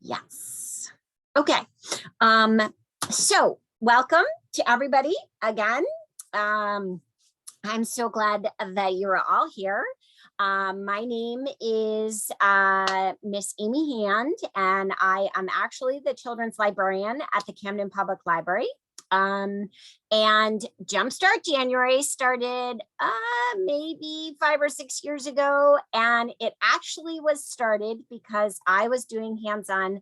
Yes. Okay. Um, so welcome to everybody again. I'm so glad that you're all here. My name is Miss Amy Hand, and I am actually the children's librarian at the Camden Public Library. And Jumpstart January started maybe 5 or 6 years ago, and it actually was started because I was doing hands-on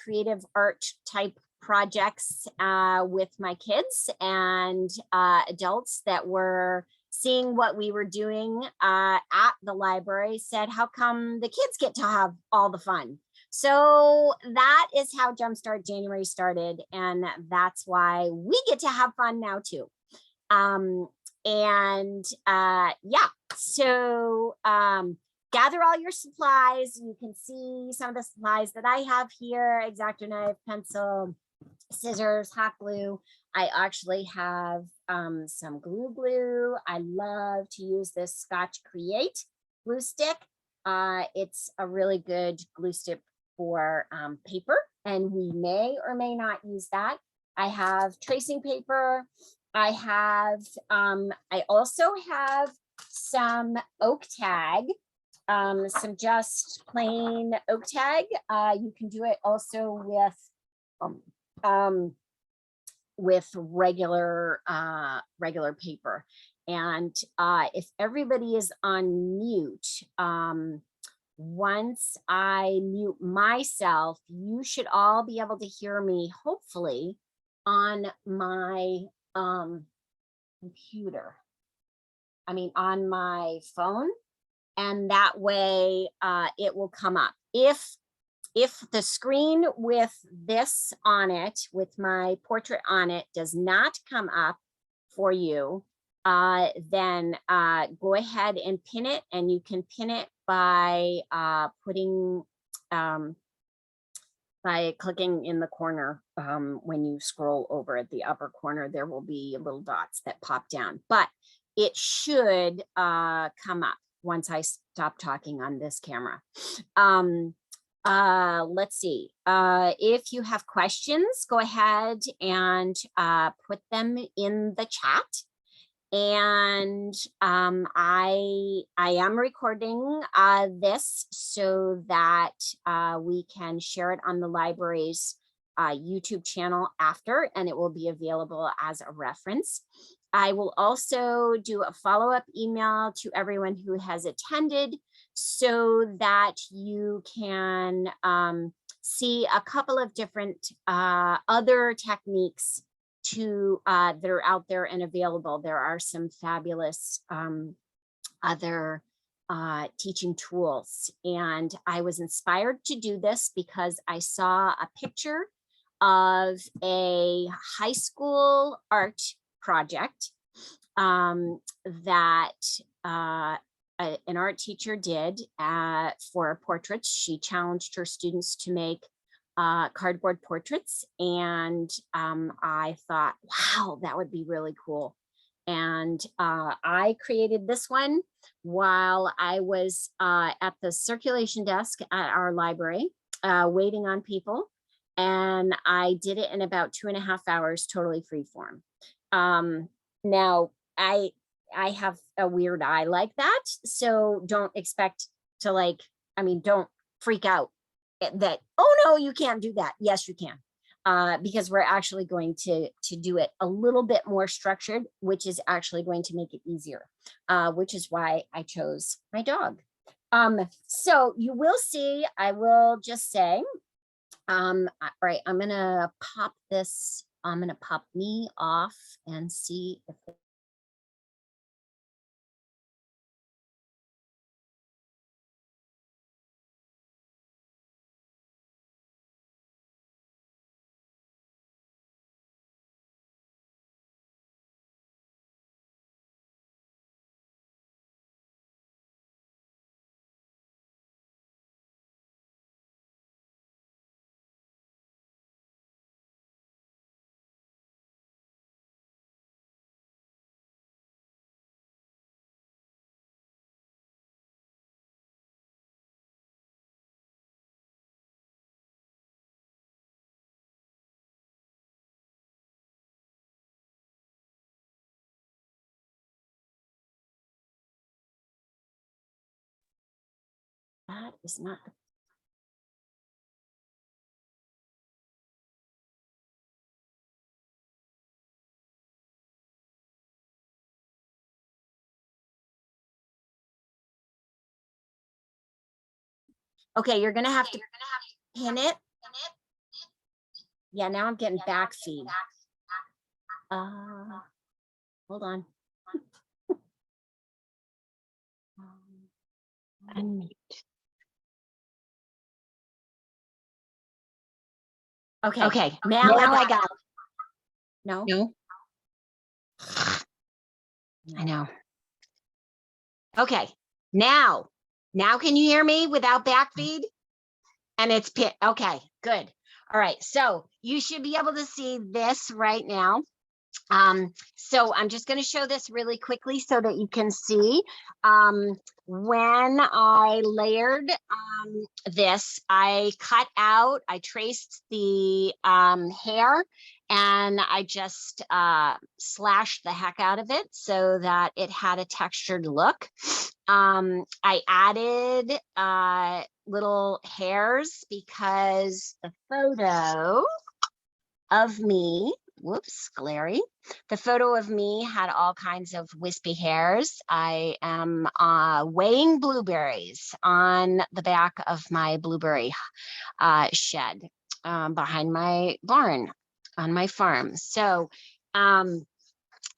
creative art type projects with my kids and adults that were seeing what we were doing at the library, said, how come the kids get to have all the fun? So that is how Jumpstart January started, and that's why we get to have fun now too. Yeah, so gather all your supplies. You can see some of the supplies that I have here: X-Acto knife, pencil, scissors, hot glue. I actually have some glue. I love to use this Scotch Create glue stick. It's a really good glue stick for paper, and we may or may not use that. I have tracing paper. I also have some oak tag, some just plain oak tag. You can do it also with regular paper. And if everybody is on mute, once I mute myself, you should all be able to hear me, hopefully, on my computer. I mean, on my phone, and that way it will come up. If the screen with this on it, with my portrait on it, does not come up for you, then go ahead and pin it, and you can pin it by by clicking in the corner. When you scroll over at the upper corner, there will be little dots that pop down, but it should come up once I stop talking on this camera. Let's see. If you have questions, go ahead and put them in the chat. And I am recording this so that we can share it on the library's YouTube channel after, and it will be available as a reference. I will also do a follow-up email to everyone who has attended so that you can see a couple of different other techniques that are out there and available. There are some fabulous other teaching tools, and I was inspired to do this because I saw a picture of a high school art project that an art teacher did for portraits. She challenged her students to make cardboard portraits, and I thought, wow, that would be really cool. And I created this one while I was at the circulation desk at our library waiting on people, and I did it in about 2.5 hours, totally free form. Now I have a weird eye like that, so don't expect to don't freak out that, oh no, you can't do that. Yes, you can, because we're actually going to do it a little bit more structured, which is actually going to make it easier, which is why I chose my dog. So you will see, I will just say, all right, I'm gonna pop this, I'm gonna pop me off and see if That is not. Okay, you're gonna have to pin it. Yeah, now I'm getting back feed. Hold on. Okay, now I got it. No. I know. Okay, now can you hear me without back feed? And it's pit. Okay, good. All right, so you should be able to see this right now. So I'm just going to show this really quickly so that you can see. When I layered this, I cut out, I traced the hair, and I just slashed the heck out of it so that it had a textured look. I added little hairs because the photo of me, whoops, glary. The photo of me had all kinds of wispy hairs. I am weighing blueberries on the back of my blueberry shed behind my barn on my farm. So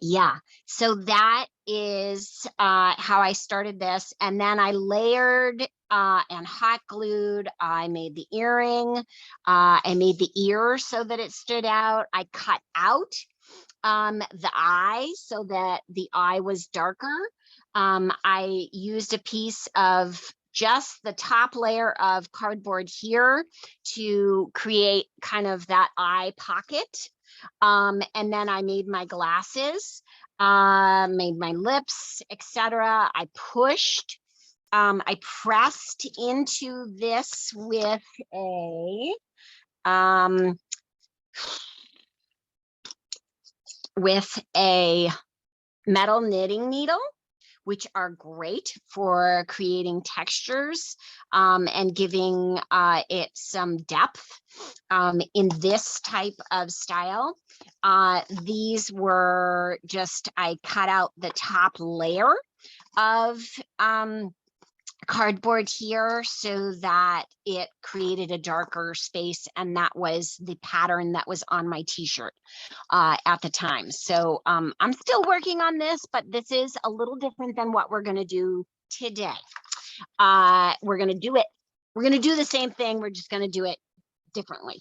yeah, so that is how I started this. And then I layered and hot glued. I made the earring. I made the ear so that it stood out. I cut out the eye so that the eye was darker. I used a piece of just the top layer of cardboard here to create kind of that eye pocket. And then I made my glasses, made my lips, etc. I pushed, I pressed into this with a metal knitting needle, which are great for creating textures and giving it some depth in this type of style. These were just, I cut out the top layer of cardboard here so that it created a darker space, and that was the pattern that was on my t-shirt at the time. So I'm still working on this, but this is a little different than what we're going to do today. We're going to do the same thing, we're just going to do it differently.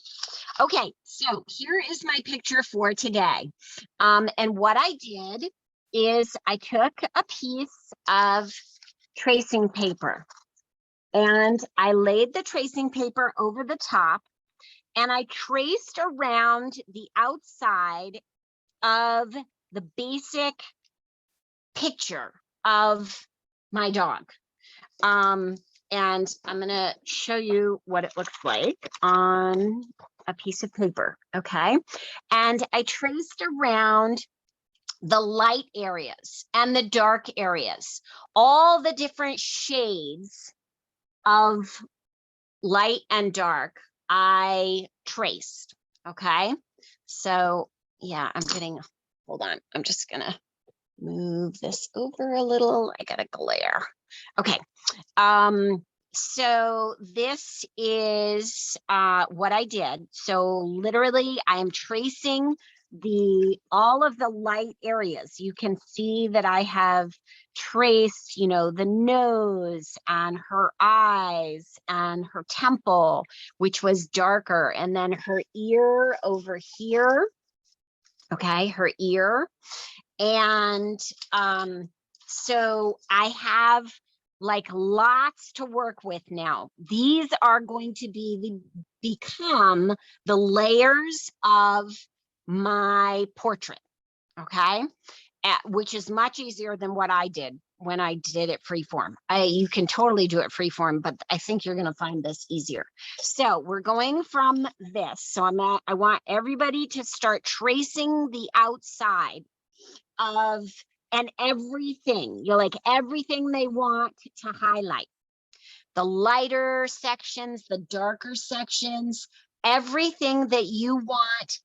Okay, so here is my picture for today. And what I did is I took a piece of tracing paper and I laid the tracing paper over the top, and I traced around the outside of the basic picture of my dog. And I'm gonna show you what it looks like on a piece of paper, okay? And I traced around the light areas and the dark areas, all the different shades of light and dark I traced, okay? So yeah, hold on, I'm just gonna move this over a little. I got a glare. Okay, so this is what I did. So literally I am tracing all of the light areas. You can see that I have traced, you know, the nose and her eyes and her temple, which was darker, and then her ear over here. Okay, her ear. And so I have like lots to work with now. These are going to become the layers of my portrait, okay? Which is much easier than what I did when I did it freeform. You can totally do it freeform, but I think you're gonna find this easier. So we're going from this. So I want everybody to start tracing the outside of and everything, you're like everything they want to highlight. the lighter sections, the darker sections, everything that you want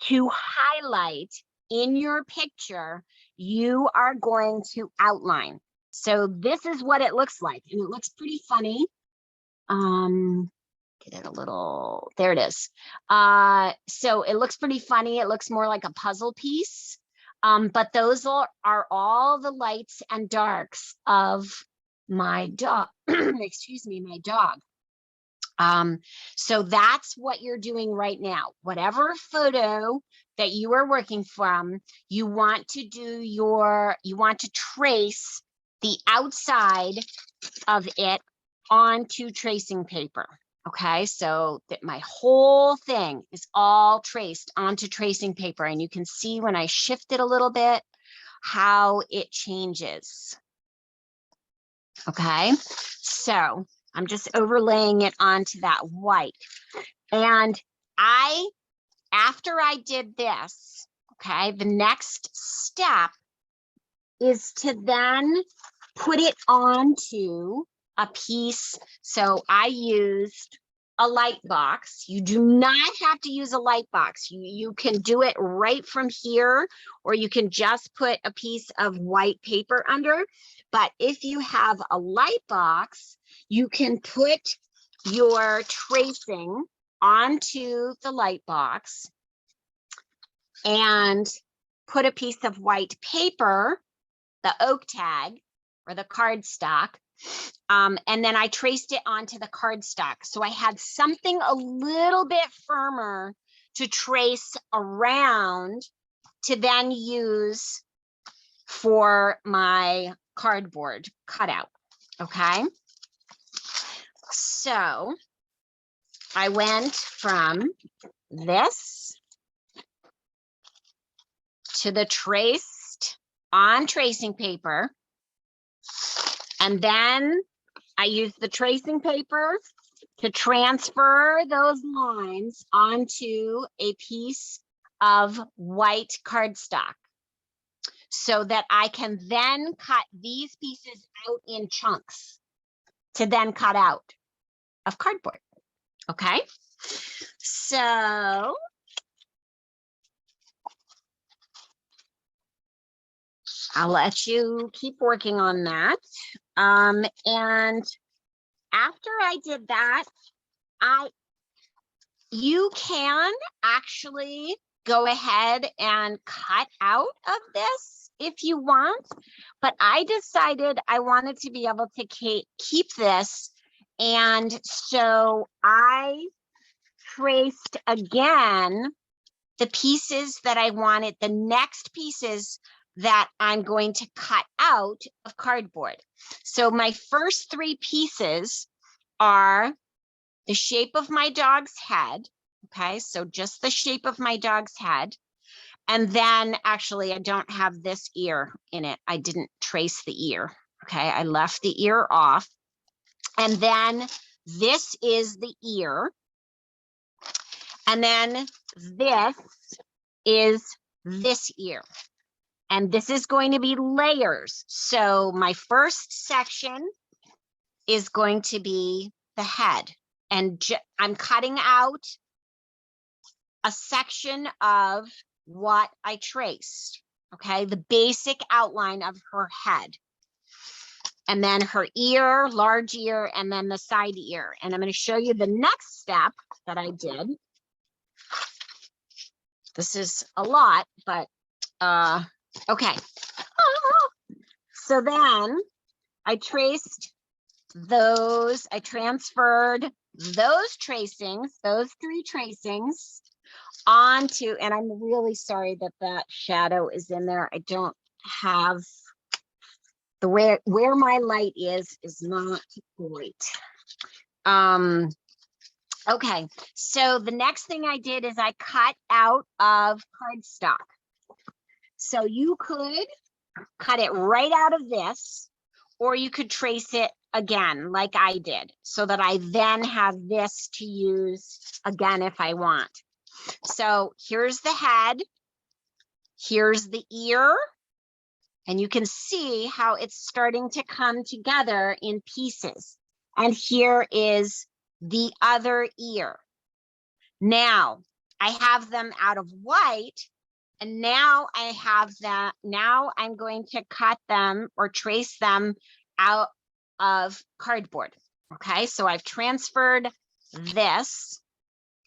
to highlight in your picture, you are going to outline. So this is what it looks like, and it looks pretty funny. Get it a little, there it is. So it looks pretty funny. It looks more like a puzzle piece. But those are all the lights and darks of my dog. Excuse me, my dog. So that's what you're doing right now. Whatever photo that you are working from, you want to trace the outside of it onto tracing paper. Okay, so that my whole thing is all traced onto tracing paper, and you can see when I shift it a little bit how it changes. Okay, so I'm just overlaying it onto that white. And after I did this, okay, the next step is to then put it onto a piece. So I used a light box. You do not have to use a light box. You can do it right from here, or you can just put a piece of white paper under. But if you have a light box, you can put your tracing onto the light box and put a piece of white paper, the oak tag or the cardstock, and then I traced it onto the cardstock. So I had something a little bit firmer to trace around to then use for my cardboard cutout. Okay. So I went from this to the traced on tracing paper. And then I used the tracing paper to transfer those lines onto a piece of white cardstock so that I can then cut these pieces out in chunks to then cut out of cardboard. Okay, so I'll let you keep working on that. And after I did that, you can actually go ahead and cut out of this if you want, but I decided I wanted to be able to keep this. And so I traced again the pieces that I wanted, the next pieces that I'm going to cut out of cardboard. So my first three pieces are the shape of my dog's head. Okay, so just the shape of my dog's head. And then actually I don't have this ear in it. I didn't trace the ear. Okay, I left the ear off. And then this is the ear. And then this is this ear. And this is going to be layers. So my first section is going to be the head. And I'm cutting out a section of what I traced. Okay, the basic outline of her head. And then her ear, large ear, and then the side ear. And I'm going to show you the next step that I did. This is a lot, but okay. So then I traced those, I transferred those tracings, those three tracings onto, and I'm really sorry that that shadow is in there. I don't have the where my light is not great. Okay, so the next thing I did is I cut out of cardstock. So you could cut it right out of this, or you could trace it again like I did, so that I then have this to use again if I want. So here's the head, here's the ear, and you can see how it's starting to come together in pieces. And here is the other ear. Now I have them out of white, and now I have that. Now I'm going to cut them or trace them out of cardboard. Okay, so I've transferred this,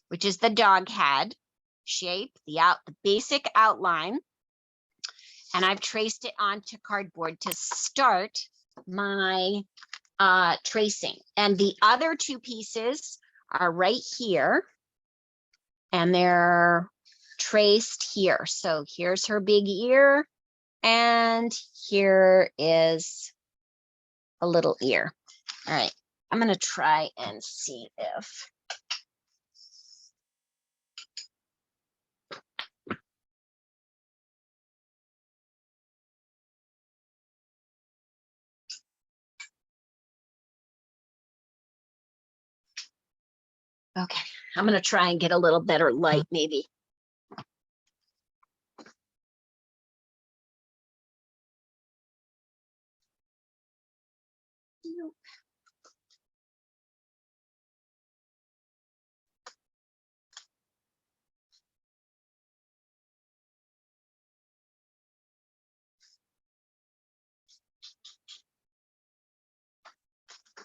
which is the dog head shape, the basic outline, and I've traced it onto cardboard to start my tracing. And the other two pieces are right here, and they're traced here. So here's her big ear, and here is a little ear. All right, I'm gonna try and see if okay, I'm gonna try and get a little better light maybe. Nope.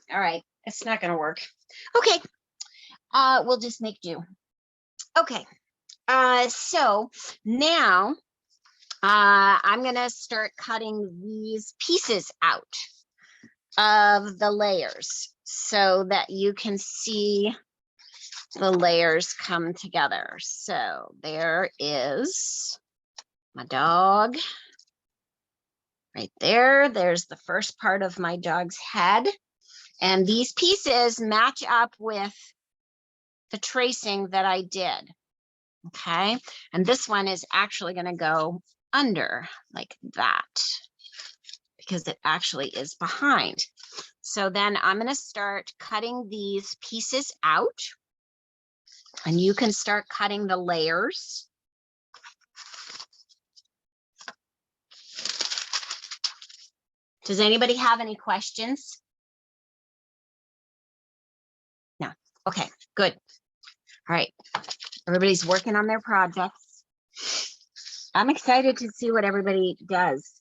All right, it's not gonna work. Okay, we'll just make do. Okay, so now I'm gonna start cutting these pieces out of the layers so that you can see the layers come together. So there is my dog right there. There's the first part of my dog's head. And these pieces match up with the tracing that I did. Okay. And this one is actually going to go under like that because it actually is behind. So then I'm going to start cutting these pieces out, and you can start cutting the layers. Does anybody have any questions? No. Okay, good. All right. Everybody's working on their projects. I'm excited to see what everybody does.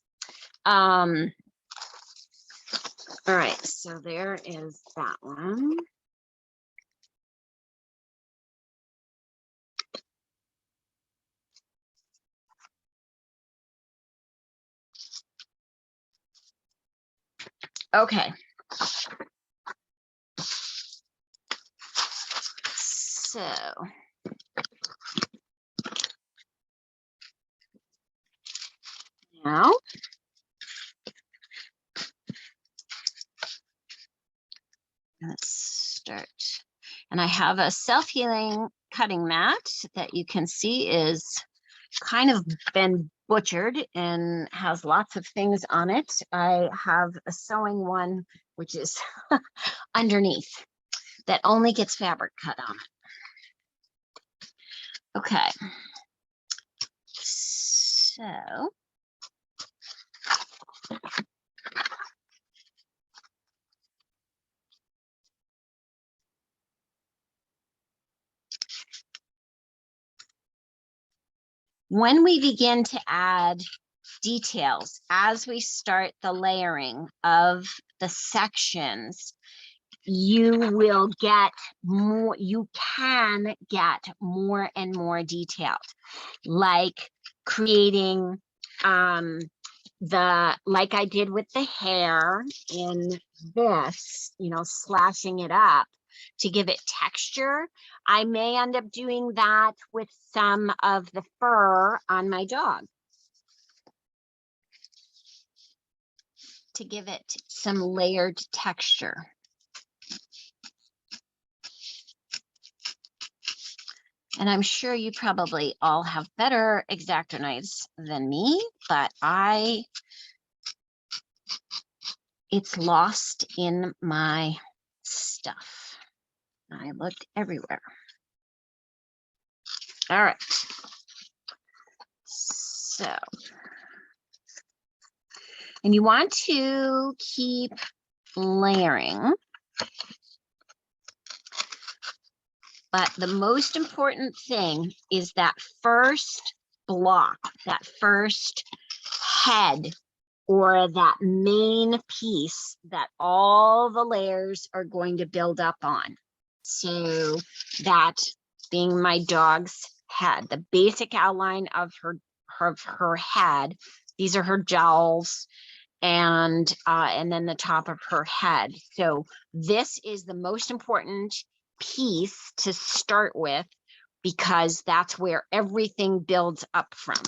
All right, so there is that one. Okay. So now let's start. And I have a self-healing cutting mat that you can see is kind of been butchered and has lots of things on it. I have a sewing one, which is underneath, that only gets fabric cut on it. Okay. So when we begin to add details, as we start the layering of the sections, you will get more, you can get more and more detailed, like creating like I did with the hair in this, you know, slashing it up to give it texture. I may end up doing that with some of the fur on my dog to give it some layered texture. And I'm sure you probably all have better X-Acto knives than me, but it's lost in my stuff. I looked everywhere. All right. So, and you want to keep layering But the most important thing is that first block, that first head, or that main piece that all the layers are going to build up on. So that being my dog's head, the basic outline of her head. These are her jowls, and then the top of her head. So this is the most important piece to start with, because that's where everything builds up from.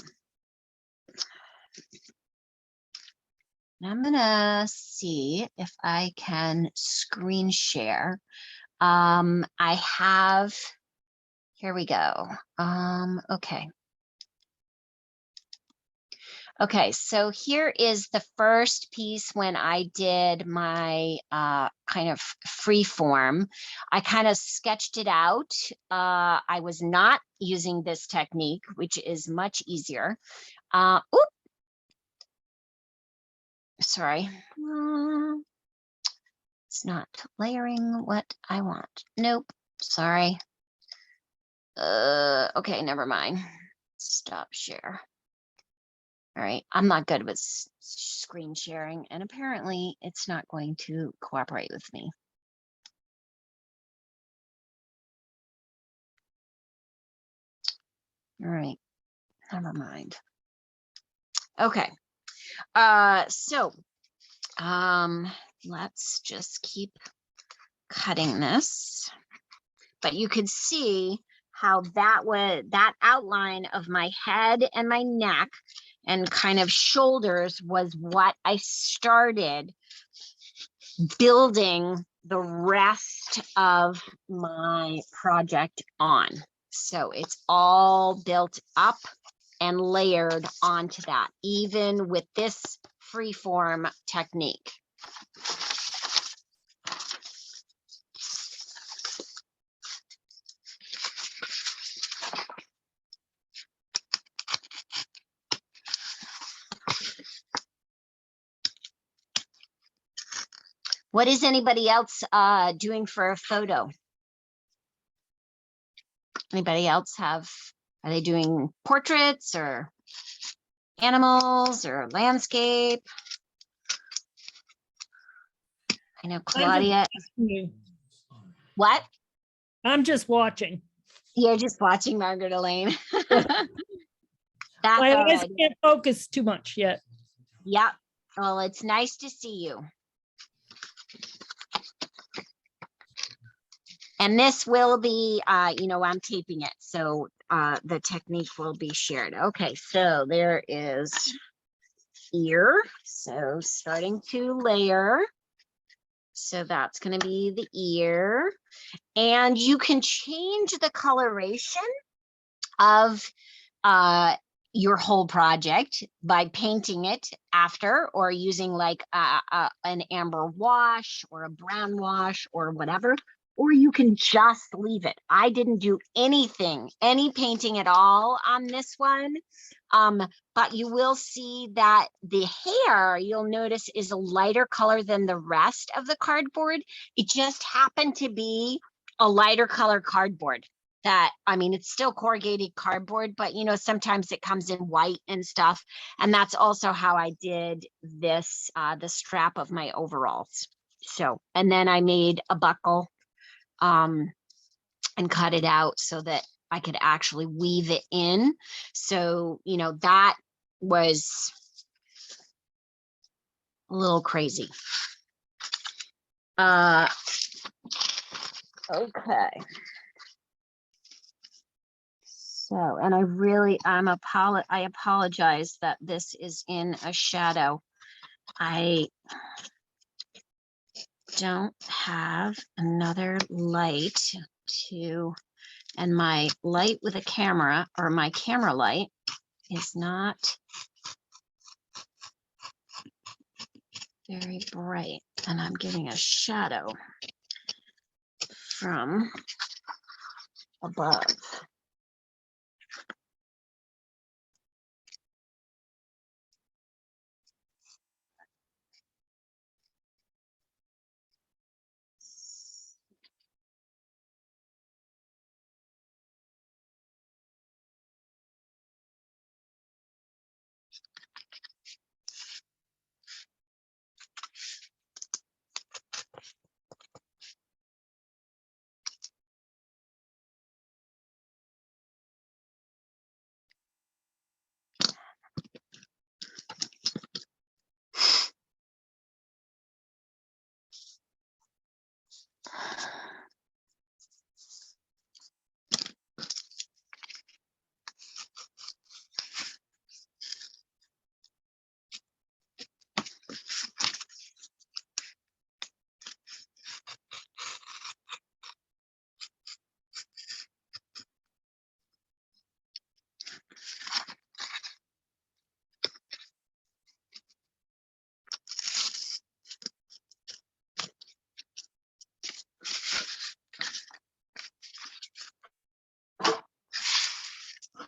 And I'm gonna see if I can screen share. I have, here we go. Okay. Okay, so here is the first piece when I did my kind of free form. I kind of sketched it out. I was not using this technique, which is much easier. Oop. Sorry. It's not layering what I want. Nope, sorry. Okay, never mind. Stop share. All right, I'm not good with screen sharing, and apparently it's not going to cooperate with me. All right, never mind. Okay, so let's just keep cutting this. But you could see how that outline of my head and my neck and kind of shoulders was what I started building the rest of my project on. So it's all built up and layered onto that, even with this freeform technique. What is anybody else doing for a photo? Anybody else are they doing portraits or animals or landscape? I know Claudia. What? I'm just watching. You're just watching Margaret Elaine. My eyes can't focus too much yet. Yep. Well, it's nice to see you. And this will be, I'm taping it, so the technique will be shared. Okay, so there is ear. So starting to layer. So that's going to be the ear. And you can change the coloration of your whole project by painting it after, or using like an amber wash or a brown wash or whatever, or you can just leave it. I didn't do any painting at all on this one. But you will see that the hair, you'll notice, is a lighter color than the rest of the cardboard. It just happened to be a lighter color cardboard. That, I mean, it's still corrugated cardboard, but sometimes it comes in white and stuff. And that's also how I did this, the strap of my overalls. So, and then I made a buckle and cut it out so that I could actually weave it in. So, that was a little crazy. Okay. So, and I apologize that this is in a shadow. I don't have another light and my light with a camera, or my camera light, is not very bright, and I'm getting a shadow from above.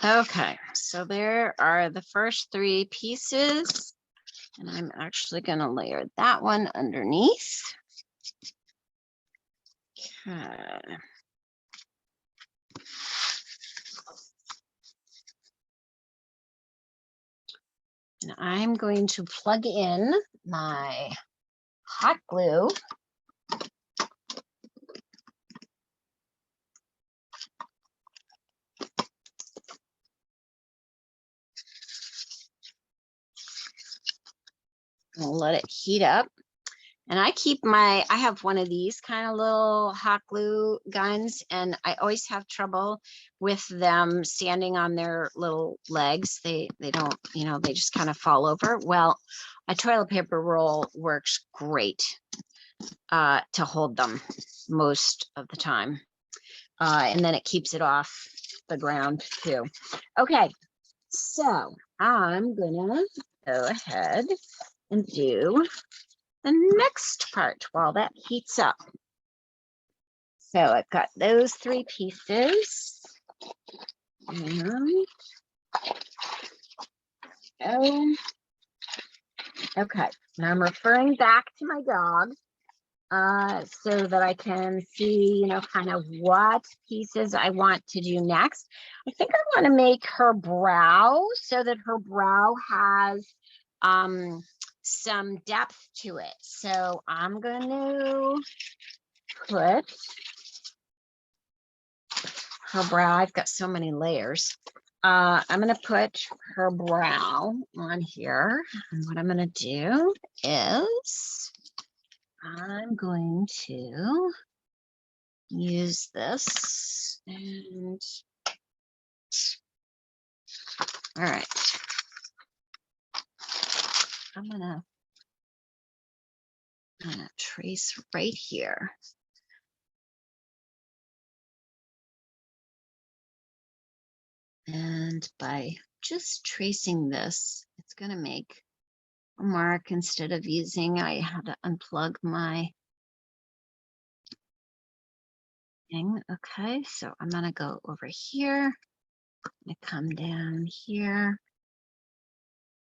Okay, so there are the first three pieces, and I'm actually going to layer that one underneath. Okay. And I'm going to plug in my hot glue. I'll let it heat up. And I have one of these kind of little hot glue guns, and I always have trouble with them standing on their little legs. They don't, they just kind of fall over. Well, a toilet paper roll works great to hold them most of the time. And then it keeps it off the ground too. Okay, so I'm gonna go ahead and do the next part while that heats up. So I've got those three pieces. And okay, now I'm referring back to my dog so that I can see, kind of what pieces I want to do next. I think I want to make her brow so that her brow has some depth to it. So I'm going to put her brow. I've got so many layers. I'm going to put her brow on here. And what I'm going to do is I'm going to use this and all right. I'm gonna trace right here. And by just tracing this, it's going to make a mark instead of using, I had to unplug my thing. Okay, so I'm going to go over here. I'm going to come down here.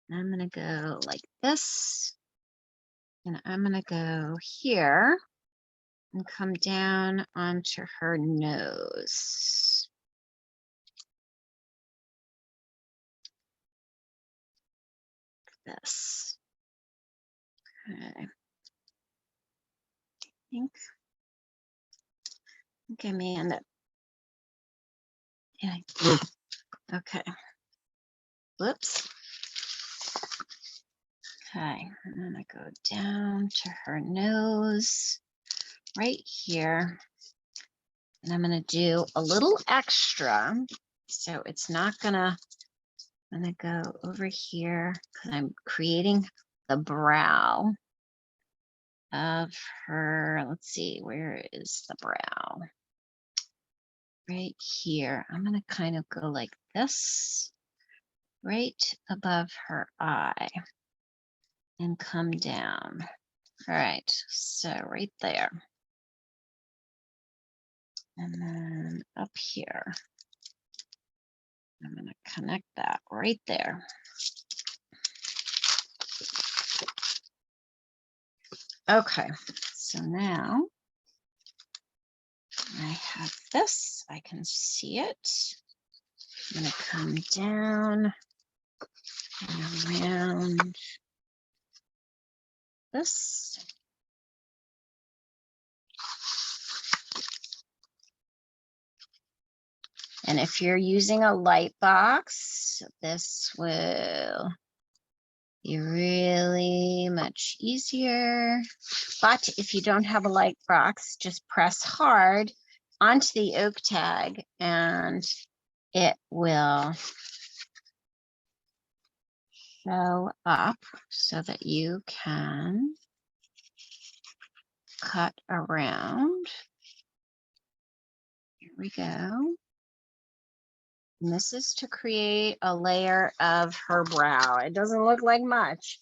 And I'm going to go like this. And I'm going to go here and come down onto her nose. This. Okay. I think I may end up. Yeah. Okay. Whoops. Okay, and then I go down to her nose right here. And I'm going to do a little extra. So it's not gonna, I'm going to go over here because I'm creating the brow of her. Let's see, where is the brow? Right here. I'm going to kind of go like this, right above her eye and come down. All right, so right there. And then up here, I'm going to connect that right there. Okay, so now I have this. I can see it. I'm going to come down and around this. And if you're using a light box, this will be really much easier. But if you don't have a light box, just press hard onto the oak tag and it will show up so that you can cut around. Here we go. And this is to create a layer of her brow. It doesn't look like much.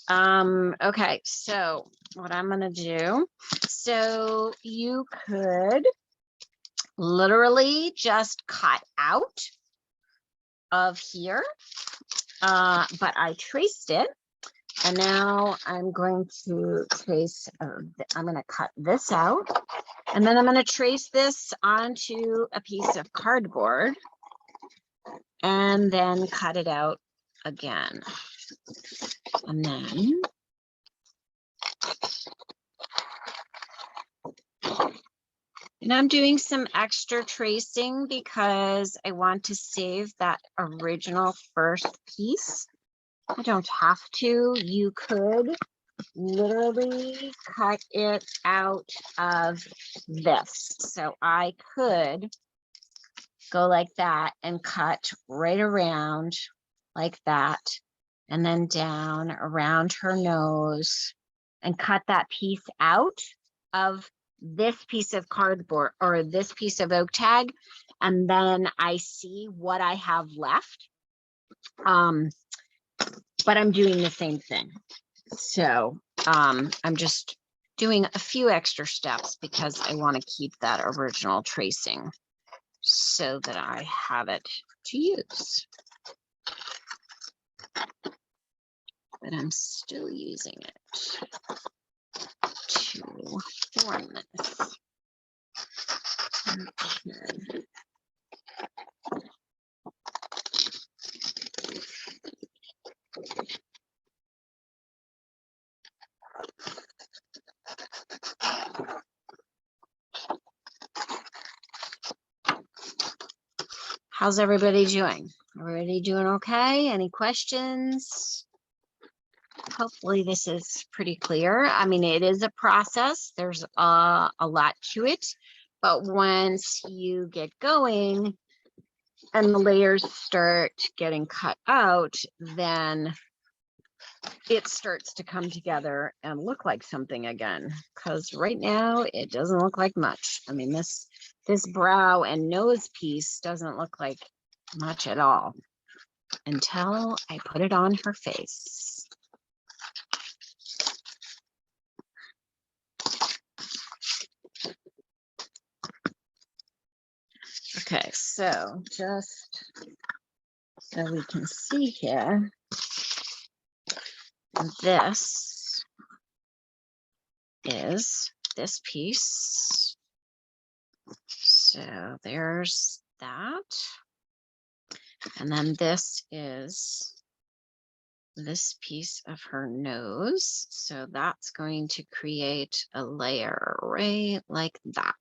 Okay, so what I'm gonna do, so you could literally just cut out of here, but I traced it. And now I'm going to trace, I'm going to cut this out. And then I'm going to trace this onto a piece of cardboard and then cut it out again. And then I'm doing some extra tracing because I want to save that original first piece. I don't have to. You could literally cut it out of this. So I could go like that and cut right around like that, and then down around her nose and cut that piece out of this piece of cardboard or this piece of oak tag. And then I see what I have left. But I'm doing the same thing. So I'm just doing a few extra steps because I want to keep that original tracing so that I have it to use. But I'm still using it to form this. Okay. How's everybody doing? Everybody doing okay? Any questions? Hopefully this is pretty clear. I mean, it is a process. There's a lot to it, but once you get going and the layers start getting cut out, then it starts to come together and look like something again. Because right now it doesn't look like much. I mean, this brow and nose piece doesn't look like much at all until I put it on her face. Okay, so just so we can see here, this is this piece. So there's that. And then this is this piece of her nose. So that's going to create a layer right like that.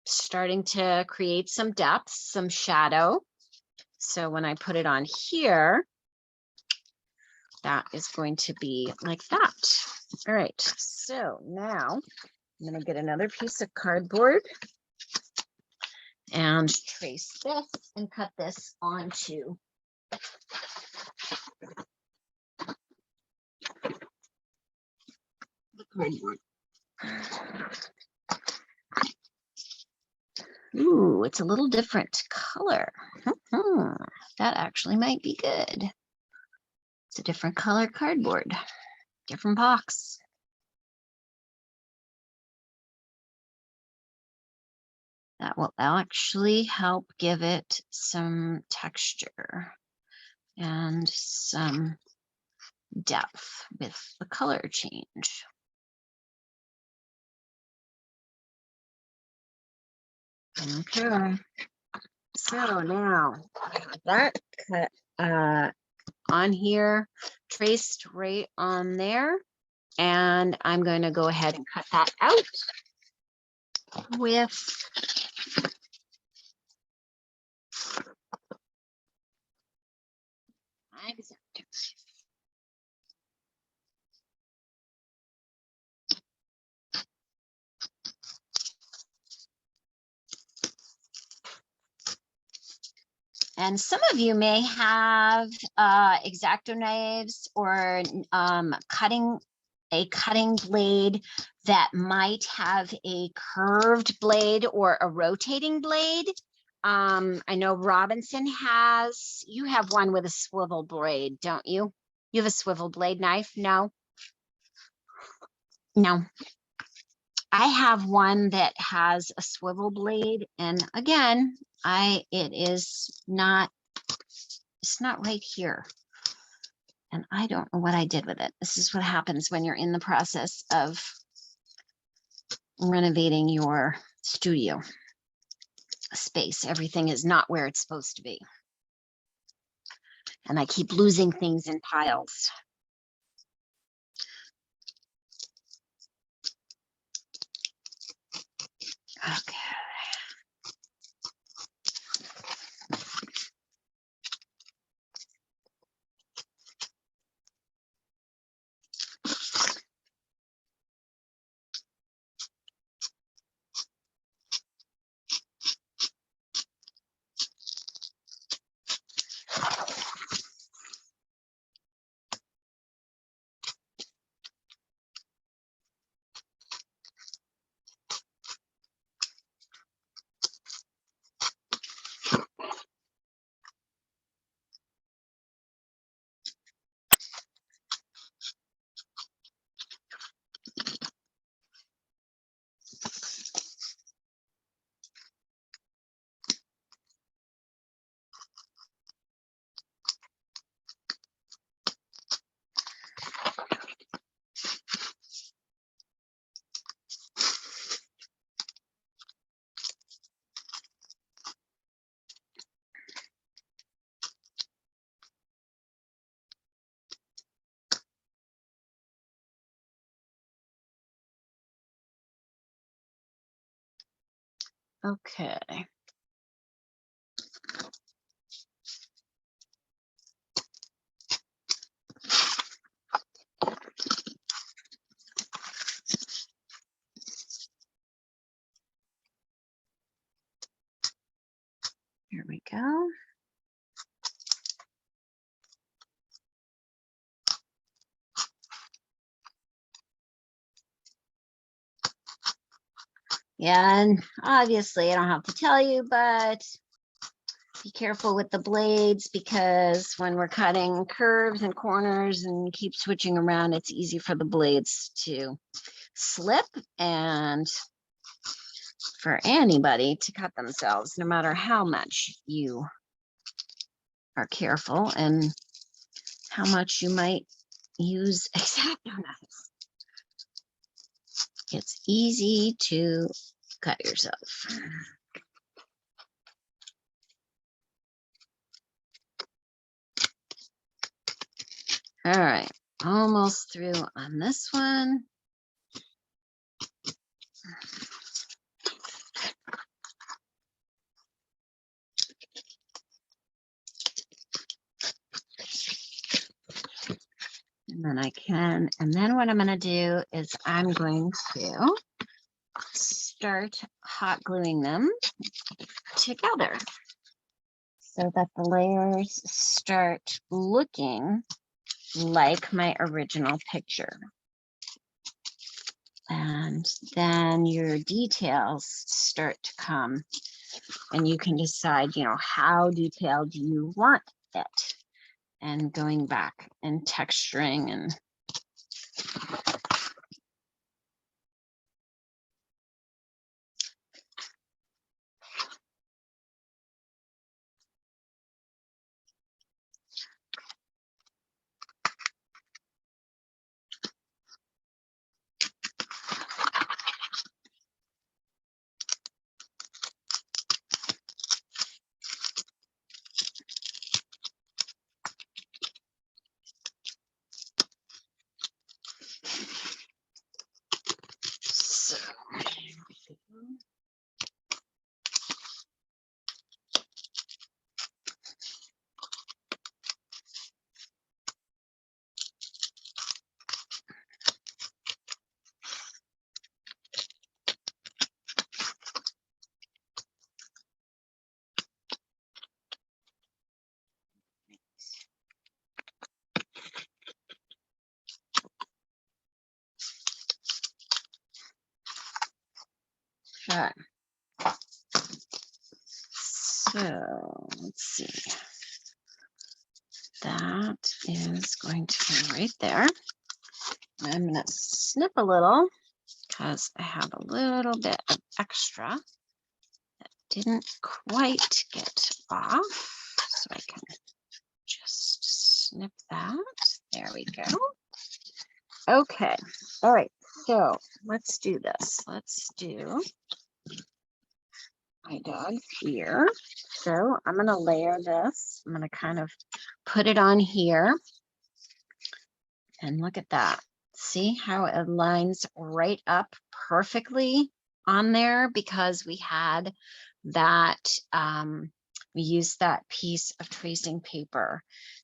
Starting to create some depth, some shadow. So when I put it on here, that is going to be like that. All right, so now I'm going to get another piece of cardboard and trace this and cut this onto the cardboard. Ooh, it's a little different color. That actually might be good. It's a different color cardboard, different box. That will actually help give it some texture and some depth with the color change. Okay, so now that cut on here, traced right on there, and I'm going to go ahead and cut that out with my X-Acto. And some of you may have X-Acto knives or a cutting blade that might have a curved blade or a rotating blade. I know Robinson has, you have one with a swivel blade, don't you? You have a swivel blade knife? No? No. I have one that has a swivel blade, and again, it is not it's not right here. And I don't know what I did with it. This is what happens when you're in the process of renovating your studio space. Everything is not where it's supposed to be. And I keep losing things in piles. Okay. Okay. Here we go. Yeah, and obviously I don't have to tell you, but be careful with the blades, because when we're cutting curves and corners and keep switching around, it's easy for the blades to slip and for anybody to cut themselves, no matter how much you are careful and how much you might use X-Acto knives. It's easy to cut yourself. All right, almost through on this one. And then I can, and then what I'm going to do is I'm going to start hot gluing them together so that the layers start looking like my original picture. And then your details start to come and you can decide, you know, how detailed you want it. And going back and texturing and so. Okay. So let's see. That is going to be right there. I'm going to snip a little because I have a little bit of extra that didn't quite get off. So I can snip that. There we go. Okay, all right, so let's do this. Let's do my dog's ear. So I'm gonna layer this. I'm gonna kind of put it on here. And look at that. See how it lines right up perfectly on there because we had that, we used that piece of tracing paper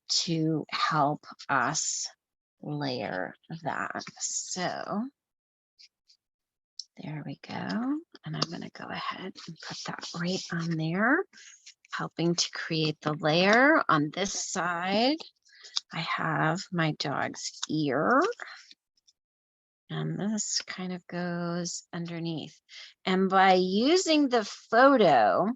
to help us layer that. So there we go. And I'm going to go ahead and put that right on there, helping to create the layer. On this side, I have my dog's ear. And this kind of goes underneath. And by using the photo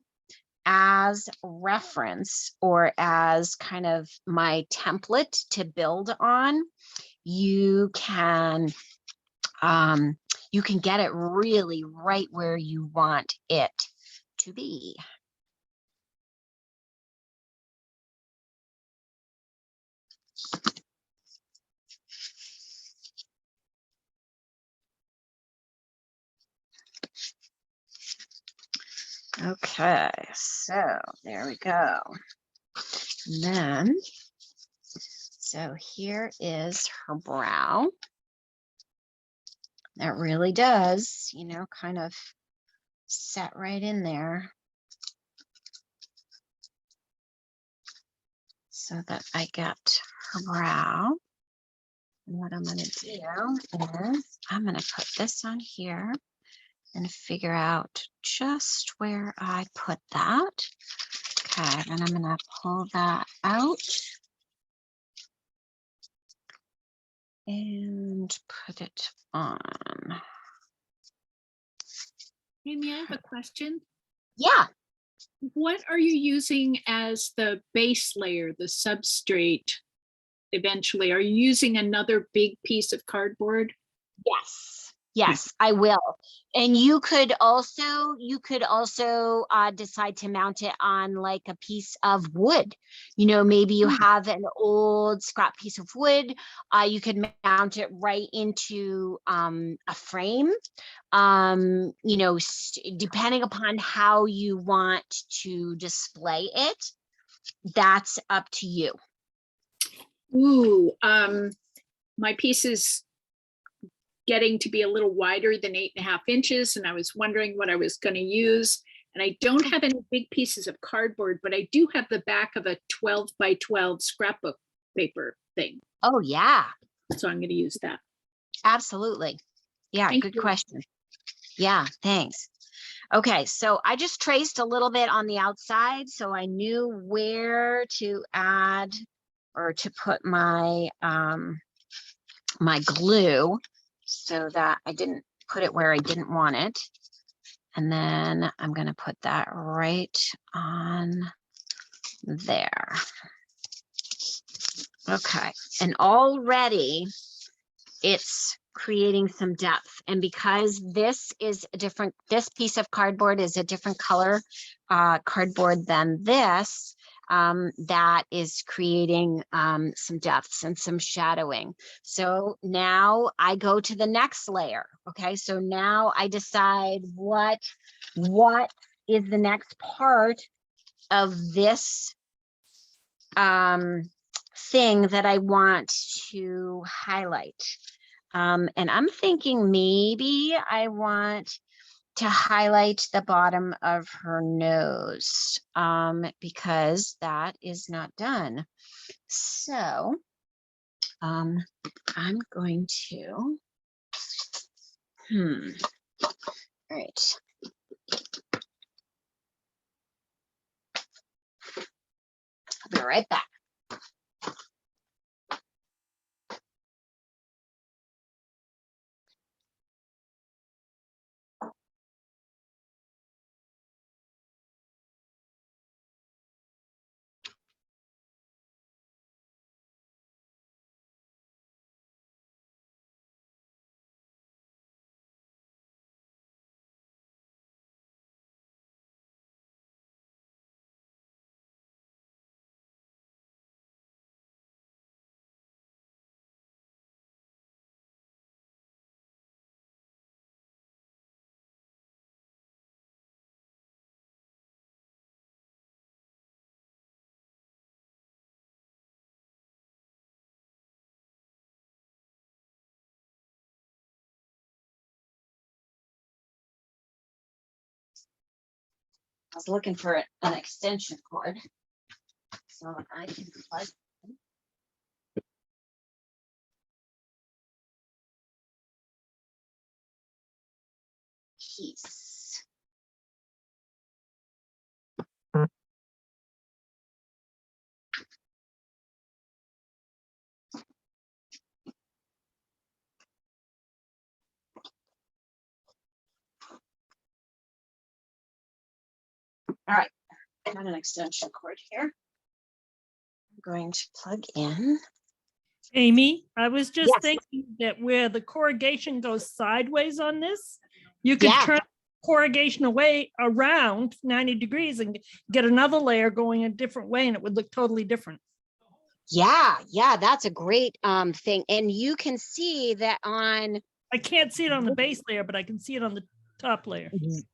as reference or as kind of my template to build on, you can get it really right where you want it to be. Okay, so there we go. And then, so here is her brow. That really does, you know, kind of set right in there so that I get her brow. And what I'm going to do is I'm going to put this on here and figure out just where I put that. Okay, and I'm going to pull that out and put it on. Amy, I have a question. Yeah. What are you using as the base layer, the substrate eventually? Are you using another big piece of cardboard? Yes. Yes, I will. And you could also decide to mount it on like a piece of wood. You know, maybe you have an old scrap piece of wood. You could mount it right into a frame. You know, depending upon how you want to display it, that's up to you. Ooh, my piece is getting to be a little wider than 8.5 inches, and I was wondering what I was going to use. And I don't have any big pieces of cardboard, but I do have the back of a 12 by 12 scrapbook paper thing. Oh yeah, So I'm going to use that. absolutely. Yeah, Thank good you. question. Yeah, thanks. Okay, so I just traced a little bit on the outside, so I knew where to add or to put my my glue so that I didn't put it where I didn't want it. And then I'm going to put that right on there. Okay, and already it's creating some depth. And because this is a different, this piece of cardboard is a different color cardboard than this, that is creating some depths and some shadowing. So now I go to the next layer. Okay, so now I decide what is the next part of this thing that I want to highlight. And I'm thinking maybe I want to highlight the bottom of her nose because that is not done. So I'm going to, all right. I'll be right back. was looking for an extension cord so that I can plug in. Piece. All right, got an extension cord here. I'm going to plug in. Amy, I was just Yes. thinking that where the corrugation goes sideways on this, you could Yeah. turn corrugation away around 90 degrees and get another layer going a different way, and it would look totally different. Yeah, that's a great thing. And you can see that on I can't see it on the base layer, but I can see it on the top layer.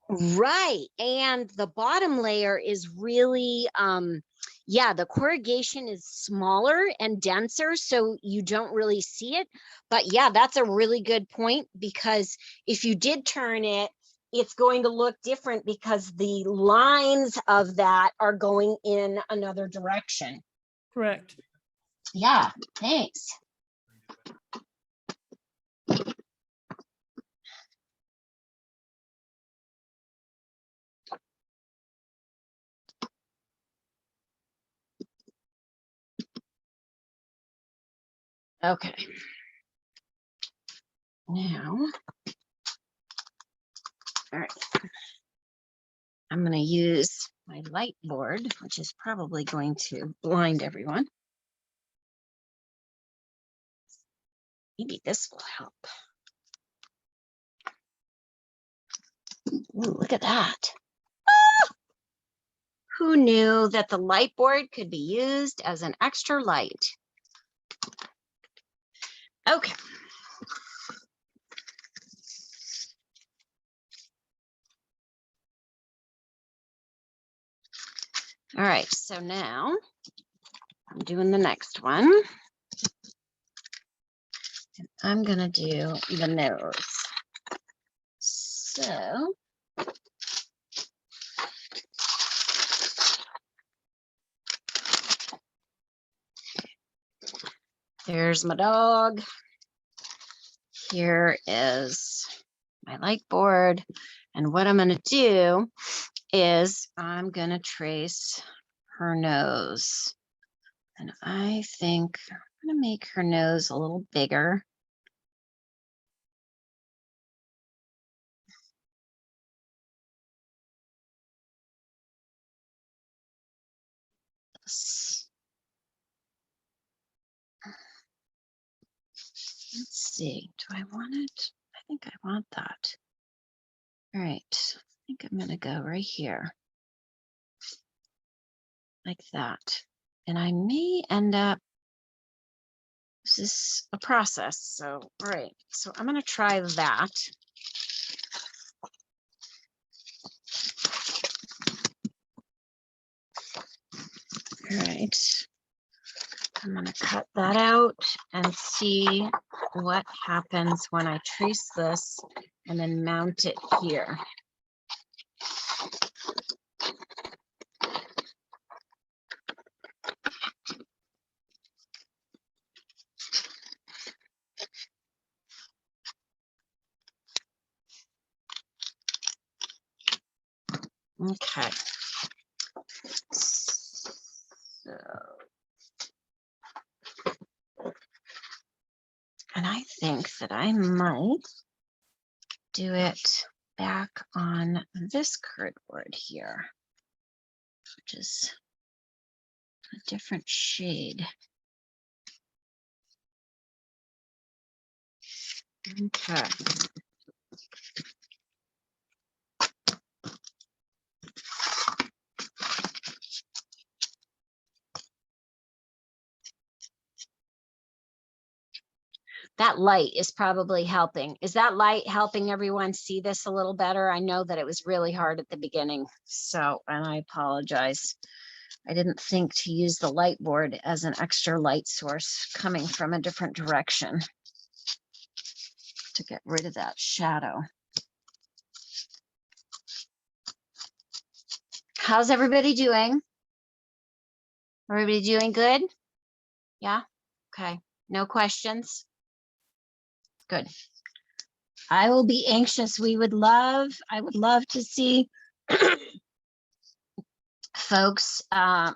right. And the bottom layer is really yeah, the corrugation is smaller and denser, so you don't really see it. But yeah, that's a really good point, because if you did turn it, it's going to look different because the lines of that are going in another direction. Correct. Yeah, thanks. Okay. Now, all right. I'm going to use my light board, which is probably going to blind everyone. Maybe this will help. Ooh, look at that. Ah! Who knew that the light board could be used as an extra light? Okay. All right, so now I'm doing the next one. And I'm gonna do the nose. So there's my dog. Here is my light board. And what I'm gonna do is I'm gonna trace her nose. And I think I'm gonna make her nose a little bigger. Let's see, do I want it? I think I want that. All right, I think I'm gonna go right here. Like that. And I may end up, this is a process, so, all right. So I'm gonna try that. All right. I'm gonna cut that out and see what happens when I trace this and then mount it here. Okay. So, and I think that I might do it back on this cardboard here, which is a different shade. Okay. That light is probably helping. Is that light helping everyone see this a little better? I know that it was really hard at the beginning, so, and I apologize. I didn't think to use the light board as an extra light source coming from a different direction to get rid of that shadow. How's everybody doing? Everybody doing good? Yeah? Okay. No questions? Good. I will be anxious. I would love to see folks'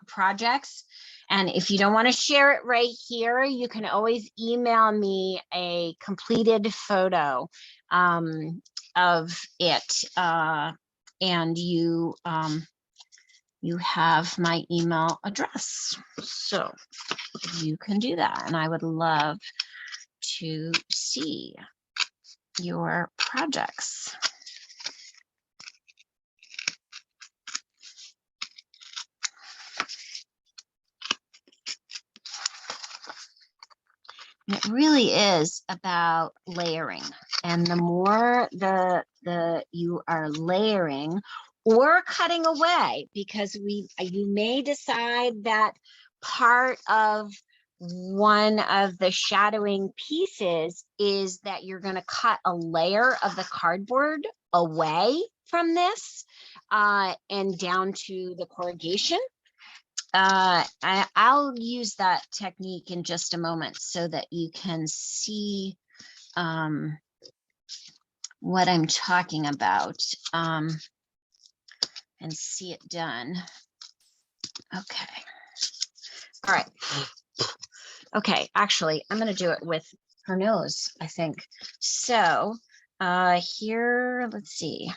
projects. And if you don't want to share it right here, you can always email me a completed photo of it. And you have my email address. So you can do that. And I would love to see your projects. It really is about layering, and the more you are layering or cutting away, because you may decide that part of one of the shadowing pieces is that you're going to cut a layer of the cardboard away from this and down to the corrugation. I'll use that technique in just a moment so that you can see what I'm talking about and see it done. Okay. All right. Okay, actually, I'm going to do it with her nose, I think. So here, let's see.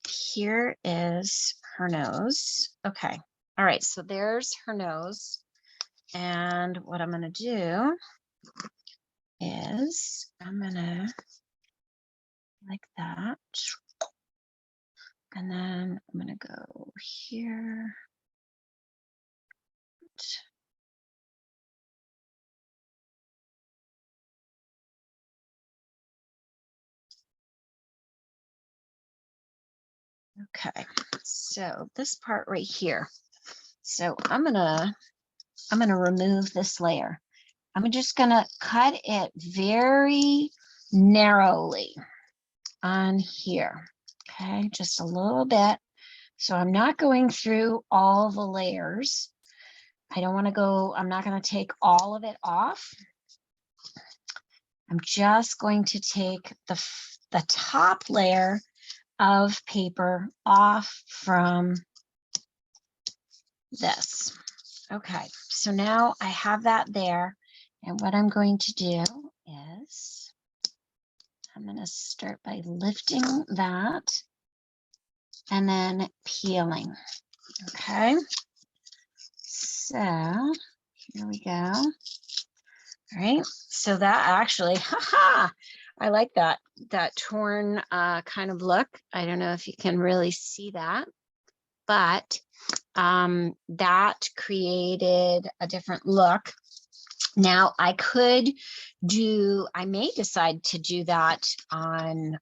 Here is her nose. Okay. All right, so there's her nose. And what I'm going to do is I'm going to like that. And then I'm going to go here. Okay, so this part right here. So I'm gonna remove this layer. I'm just gonna cut it very narrowly on here. Okay, just a little bit. So I'm not going through all the layers. I don't want to go, I'm not going to take all of it off. I'm just going to take the top layer of paper off from this. Okay, so now I have that there. And what I'm going to do is I'm going to start by lifting that and then peeling. Okay, so here we go. All right, so that actually, haha, I like that torn kind of look. I don't know if you can really see that, but that created a different look. Now I may decide to do that on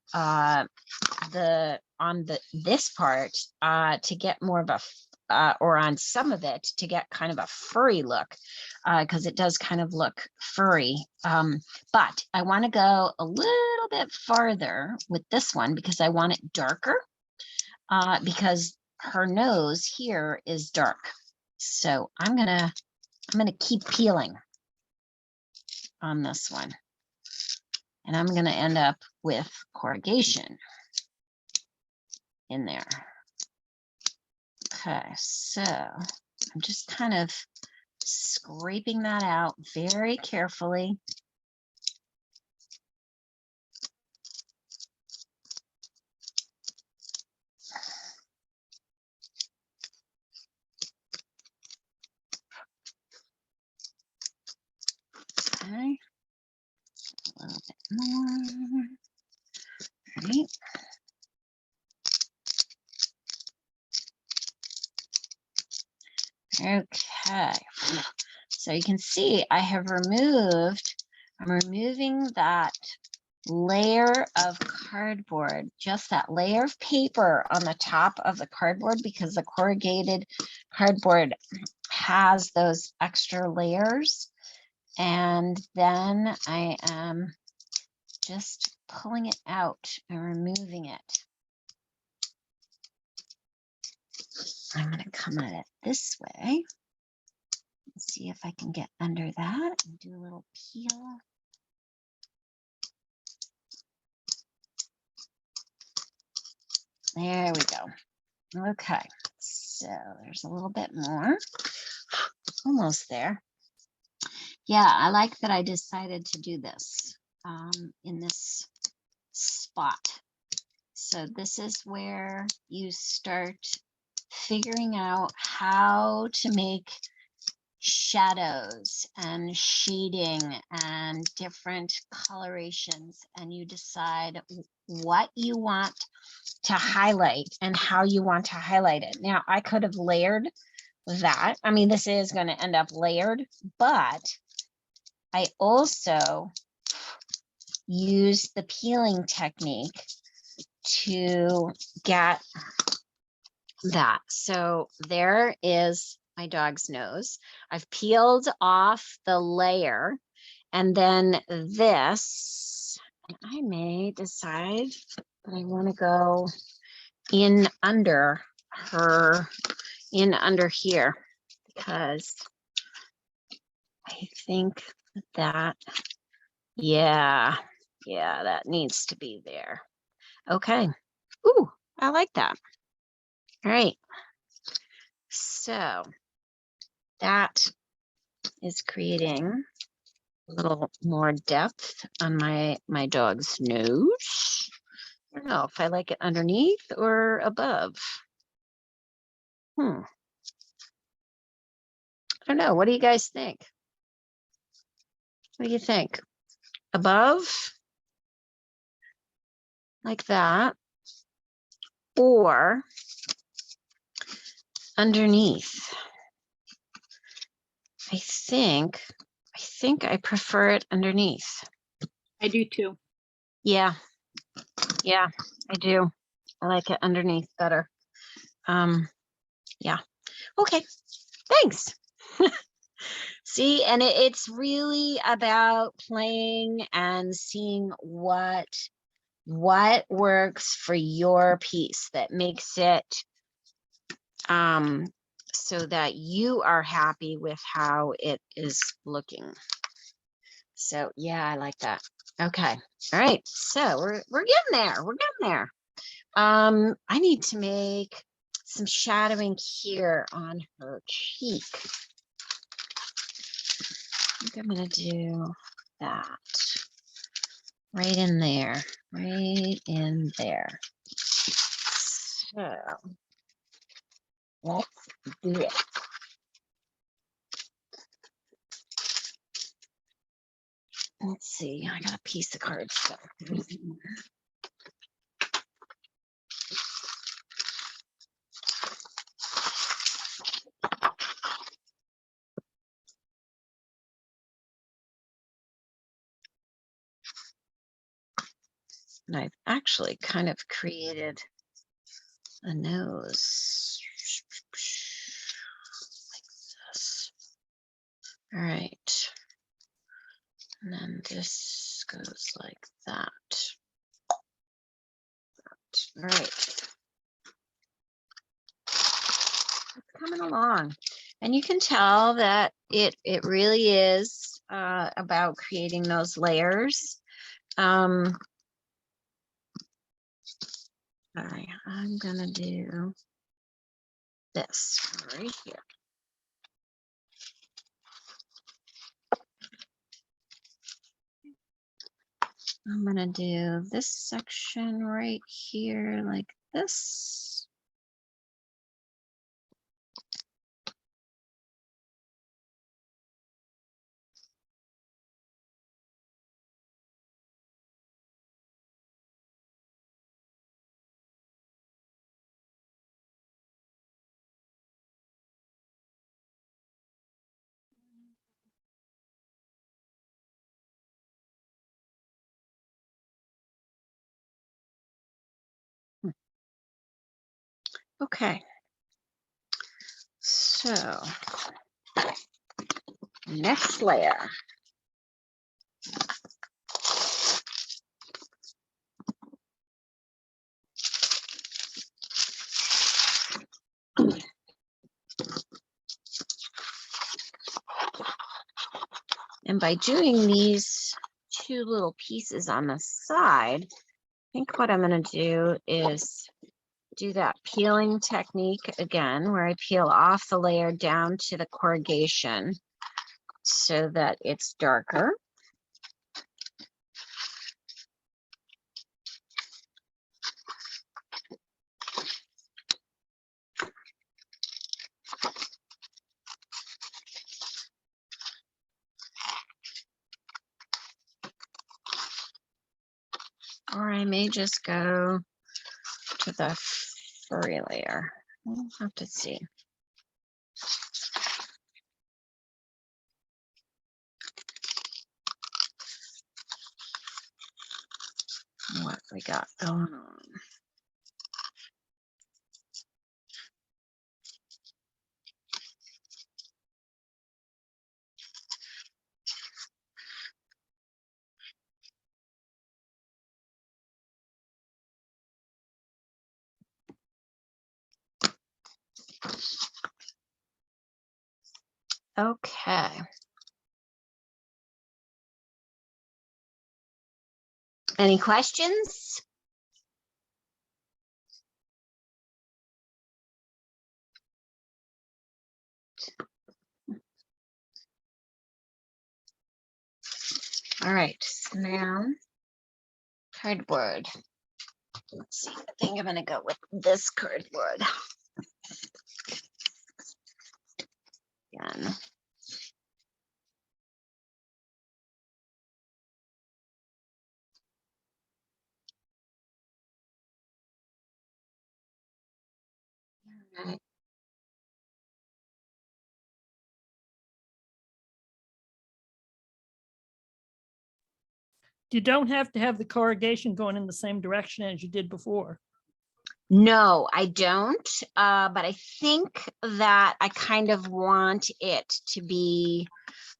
this part to get more of a or on some of it to get kind of a furry look, because it does kind of look furry. But I want to go a little bit farther with this one because I want it darker, because her nose here is dark. So I'm gonna keep peeling on this one, and I'm gonna end up with corrugation in there. Okay, so I'm just kind of scraping that out very carefully. Okay, a little bit more. All right. Okay, so you can see I'm removing that layer of cardboard, just that layer of paper on the top of the cardboard, because the corrugated cardboard has those extra layers. And then I am just pulling it out and removing it. I'm going to come at it this way. Let's see if I can get under that and do a little peel. There we go. Okay, so there's a little bit more. Almost there. Yeah, I like that I decided to do this in this spot. So this is where you start figuring out how to make shadows and shading and different colorations, and you decide what you want to highlight and how you want to highlight it. Now, I could have layered that. I mean, this is going to end up layered, but I also use the peeling technique to get that. So there is my dog's nose. I've peeled off the layer, and then this, and I may decide that I want to go in under her, in under here, because I think that, yeah, that needs to be there. Okay. Ooh, I like that. All right. So that is creating a little more depth on my dog's nose. I don't know if I like it underneath or above. I don't know. What do you guys think? What do you think? Above? Like that? Or underneath? I think I prefer it underneath. I do too. Yeah, I do. I like it underneath better. Yeah. Okay, thanks. See, and it's really about playing and seeing what works for your piece that makes it so that you are happy with how it is looking. So yeah, I like that. Okay. All right. So we're getting there. We're getting there. I need to make some shadowing here on her cheek. I think I'm gonna do that right in there, right in there. So let's do it. Let's see, I got a piece of cardstock. And I've actually kind of created a nose like this. All right. And then this goes like that. All right. It's coming along. And you can tell that it really is about creating those layers. All right, I'm gonna do this right here. I'm gonna do this section right here like this. Okay. So next layer. And by doing these two little pieces on the side, I think what I'm going to do is do that peeling technique again, where I peel off the layer down to the corrugation so that it's darker. Or I may just go to the furry layer. We'll have to see. What we got going on. Okay. Any questions? All right, so now cardboard. Let's see, I think I'm gonna go with this cardboard. Again. All right. You don't have to have the corrugation going in the same direction as you did before. No, I don't, but I think that I kind of want it to be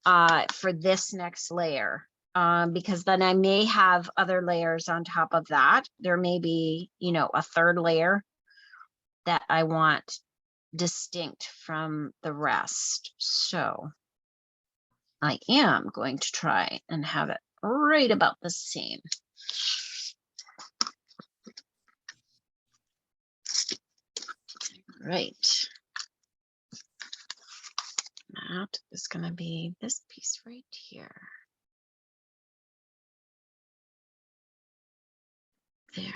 for this next layer, because then I may have other layers on top of that. There may be, you know, a third layer that I want distinct from the rest. So I am going to try and have it right about the same. Right. That is going to be this piece right here. There.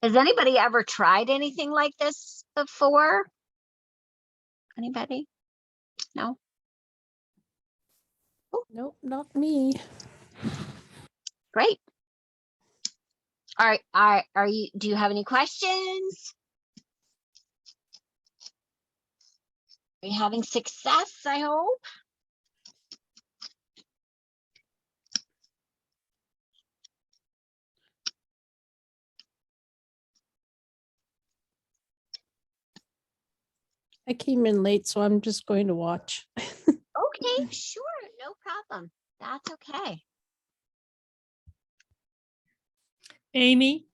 Has anybody ever tried anything like this before? Anybody? No? Nope, not me. Great. All right, are you, do you have any questions? Are you having success, I hope? I came in late, so I'm just going to watch. Okay, sure, no problem. That's okay. Amy,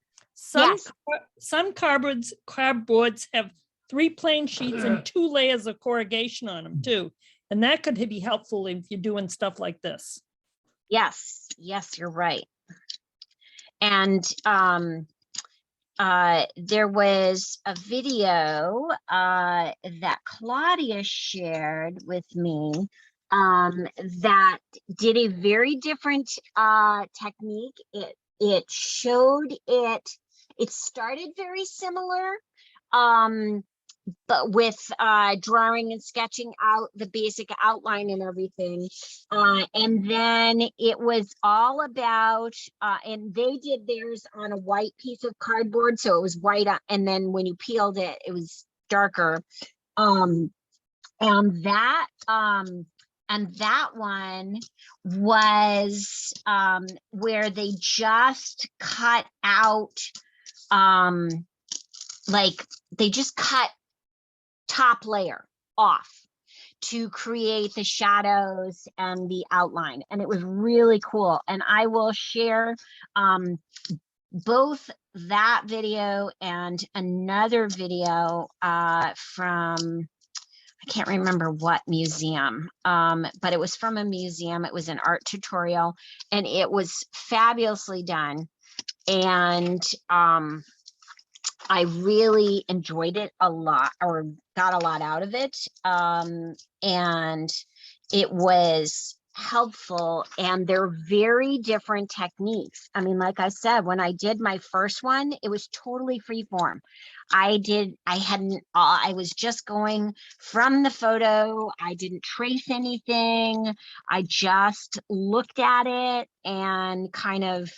Yes. some cardboards have 3 plain sheets and 2 layers of corrugation on them too. And that could be helpful if you're doing stuff like this. Yes, yes, you're right. And there was a video that Claudia shared with me that did a very different technique. It showed it started very similar, but with drawing and sketching out the basic outline and everything. And then it was all about, and they did theirs on a white piece of cardboard. So it was white, and then when you peeled it, it was darker. And that And that one was where they just cut out, like they just cut top layer off to create the shadows and the outline. And it was really cool. And I will share both that video and another video from, I can't remember what museum, but it was from a museum. It was an art tutorial and it was fabulously done. And I really enjoyed it a lot, or got a lot out of it. And it was helpful, and they're very different techniques. I mean, like I said, when I did my first one, it was totally free form. I was just going from the photo. I didn't trace anything. I just looked at it and kind of,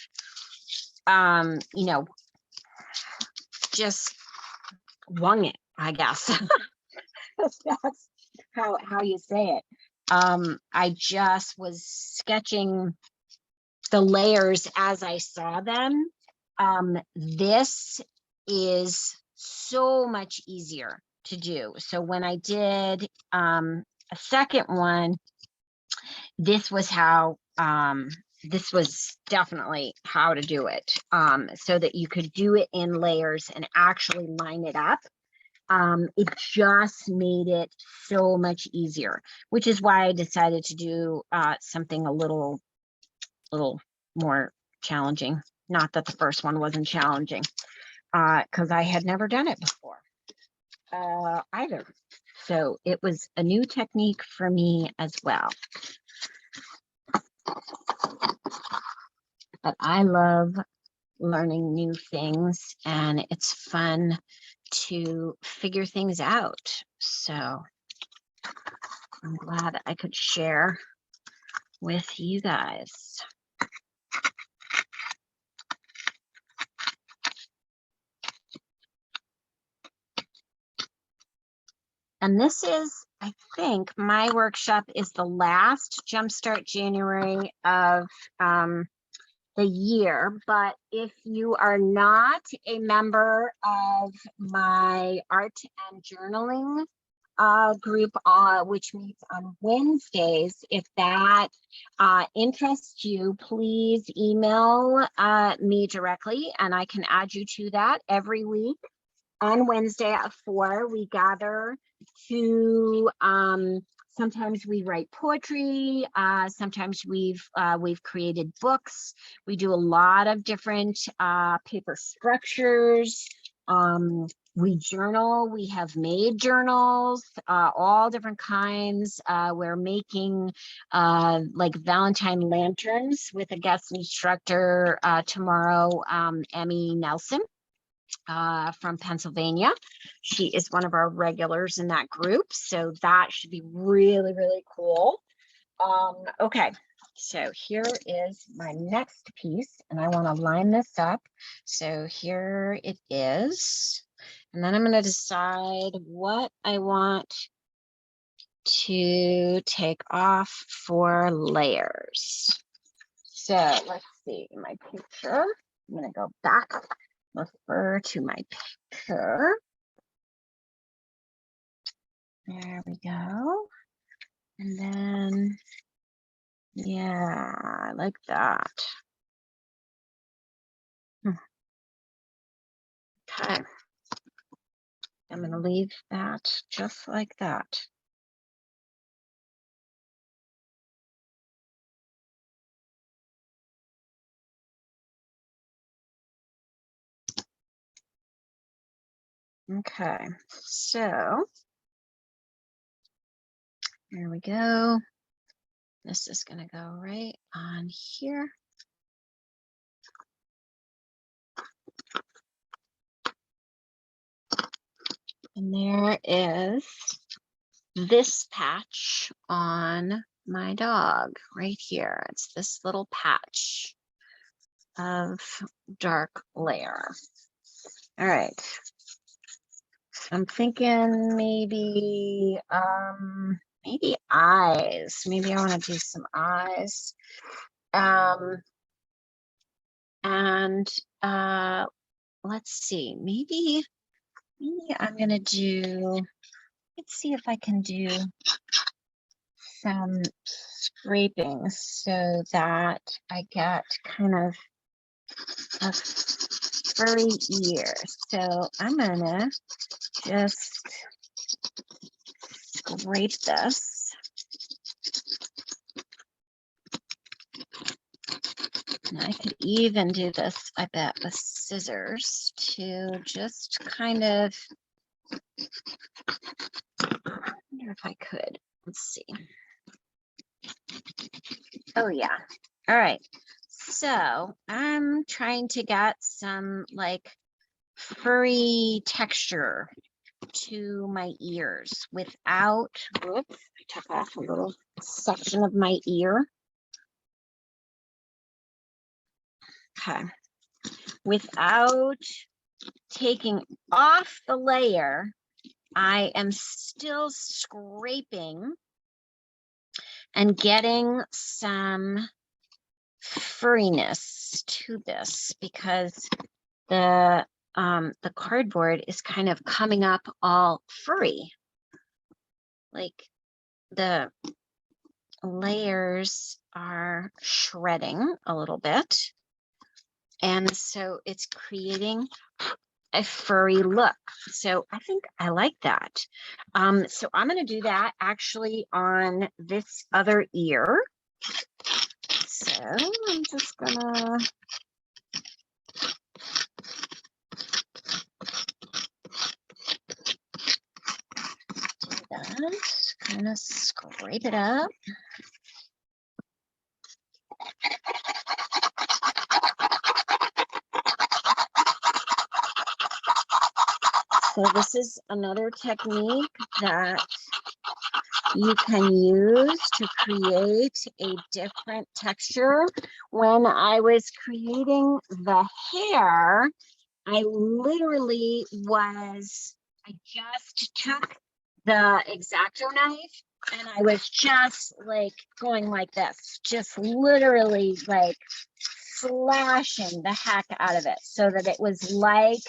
you know, just wung it, I guess. That's how you say it. I just was sketching the layers as I saw them. This is so much easier to do. So when I did a second one, this was how, this was definitely how to do it, so that you could do it in layers and actually line it up. It just made it so much easier, which is why I decided to do something a little more challenging. Not that the first one wasn't challenging, because I had never done it before either. So it was a new technique for me as well. But I love learning new things, and it's fun to figure things out. So I'm glad I could share with you guys. And this is, I think, my workshop is the last Jumpstart January of the year. But if you are not a member of my art and journaling group, which meets on Wednesdays, if that interests you, please email me directly and I can add you to that. Every week on Wednesday at 4, we gather to sometimes we write poetry, sometimes we've created books. We do a lot of different paper structures. We journal, we have made journals, all different kinds. We're making like Valentine lanterns with a guest instructor tomorrow, Emmy Nelson from Pennsylvania. She is one of our regulars in that group, so that should be really, really cool. Okay, so here is my next piece, and I want to line this up. So here it is, and then I'm going to decide what I want to take off for layers. So let's see my picture. I'm going to go back, refer to my picture. There we go. And then, yeah, I like that. Okay. I'm going to leave that just like that. Okay, so there we go. This is going to go right on here. And there is this patch on my dog right here. It's this little patch of dark layer. All right. I'm thinking maybe maybe eyes. Maybe I want to do some eyes. And let's see, maybe I'm gonna do, let's see if I can do some scraping so that I get kind of a furry ear. So I'm gonna just scrape this. And I could even do this, I bet, with scissors to just kind of, I wonder if I could. Let's see. Oh, yeah. All right. So I'm trying to get some like furry texture to my ears without, whoops, I took off a little section of my ear. Okay. Without taking off the layer, I am still scraping and getting some furriness to this because the cardboard is kind of coming up all furry. Like the layers are shredding a little bit. And so it's creating a furry look. So I think I like that. So I'm going to do that actually on this other ear. So I'm just gonna do that, kind of scrape it up. So this is another technique that you can use to create a different texture. When I was creating the hair, I literally was, I just took the X-Acto knife and I was just like going like this, just literally like slashing the heck out of it so that it was like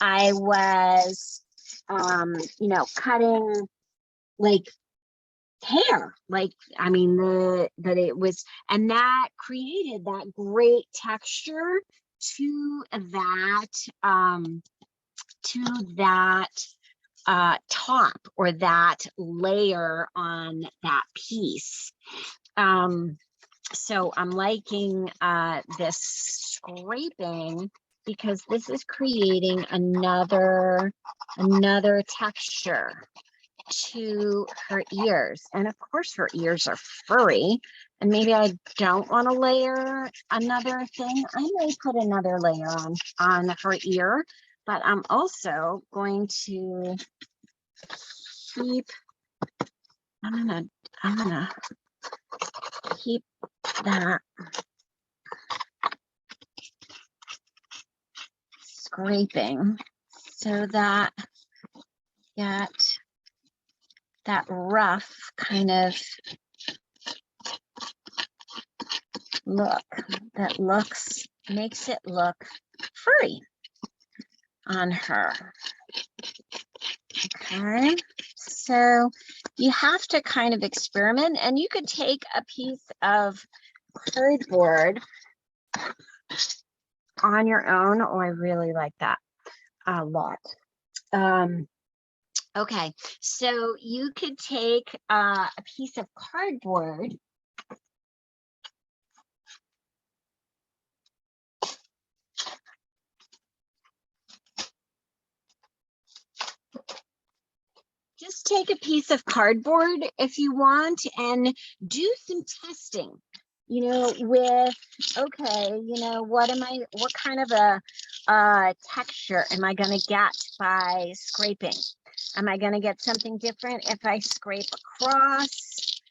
I was, you know, cutting like hair, like, I mean, that it was, and that created that great texture to that top or that layer on that piece. So I'm liking this scraping because this is creating another texture to her ears. And of course her ears are furry, and maybe I don't want to layer another thing. I may put another layer on her ear, but I'm also going to keep, I'm gonna keep that scraping so that get that rough kind of look that makes it look furry on her. Okay, so you have to kind of experiment, and you could take a piece of cardboard on your own. Oh, I really like that a lot. Okay, so you could take a piece of cardboard just take a piece of cardboard if you want and do some testing, you know, with, okay, you know, what kind of a texture am I going to get by scraping? Am I going to get something different if I scrape across?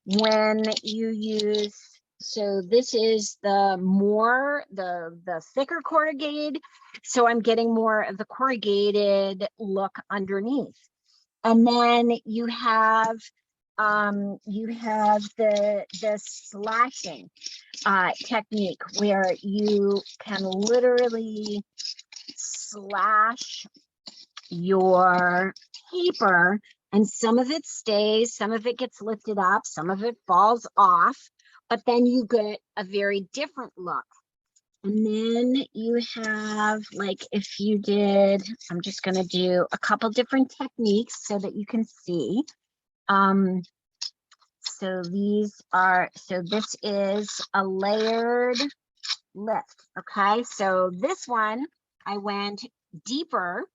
When you use, so this is the thicker corrugated, so I'm getting more of the corrugated look underneath. And then you have the slashing technique where you can literally slash your paper, and some of it stays, some of it gets lifted up, some of it falls off, but then you get a very different look. And then you have, like, if you did, I'm just going to do a couple different techniques so that you can see. So this is a layered lift. Okay, so this one, I went deeper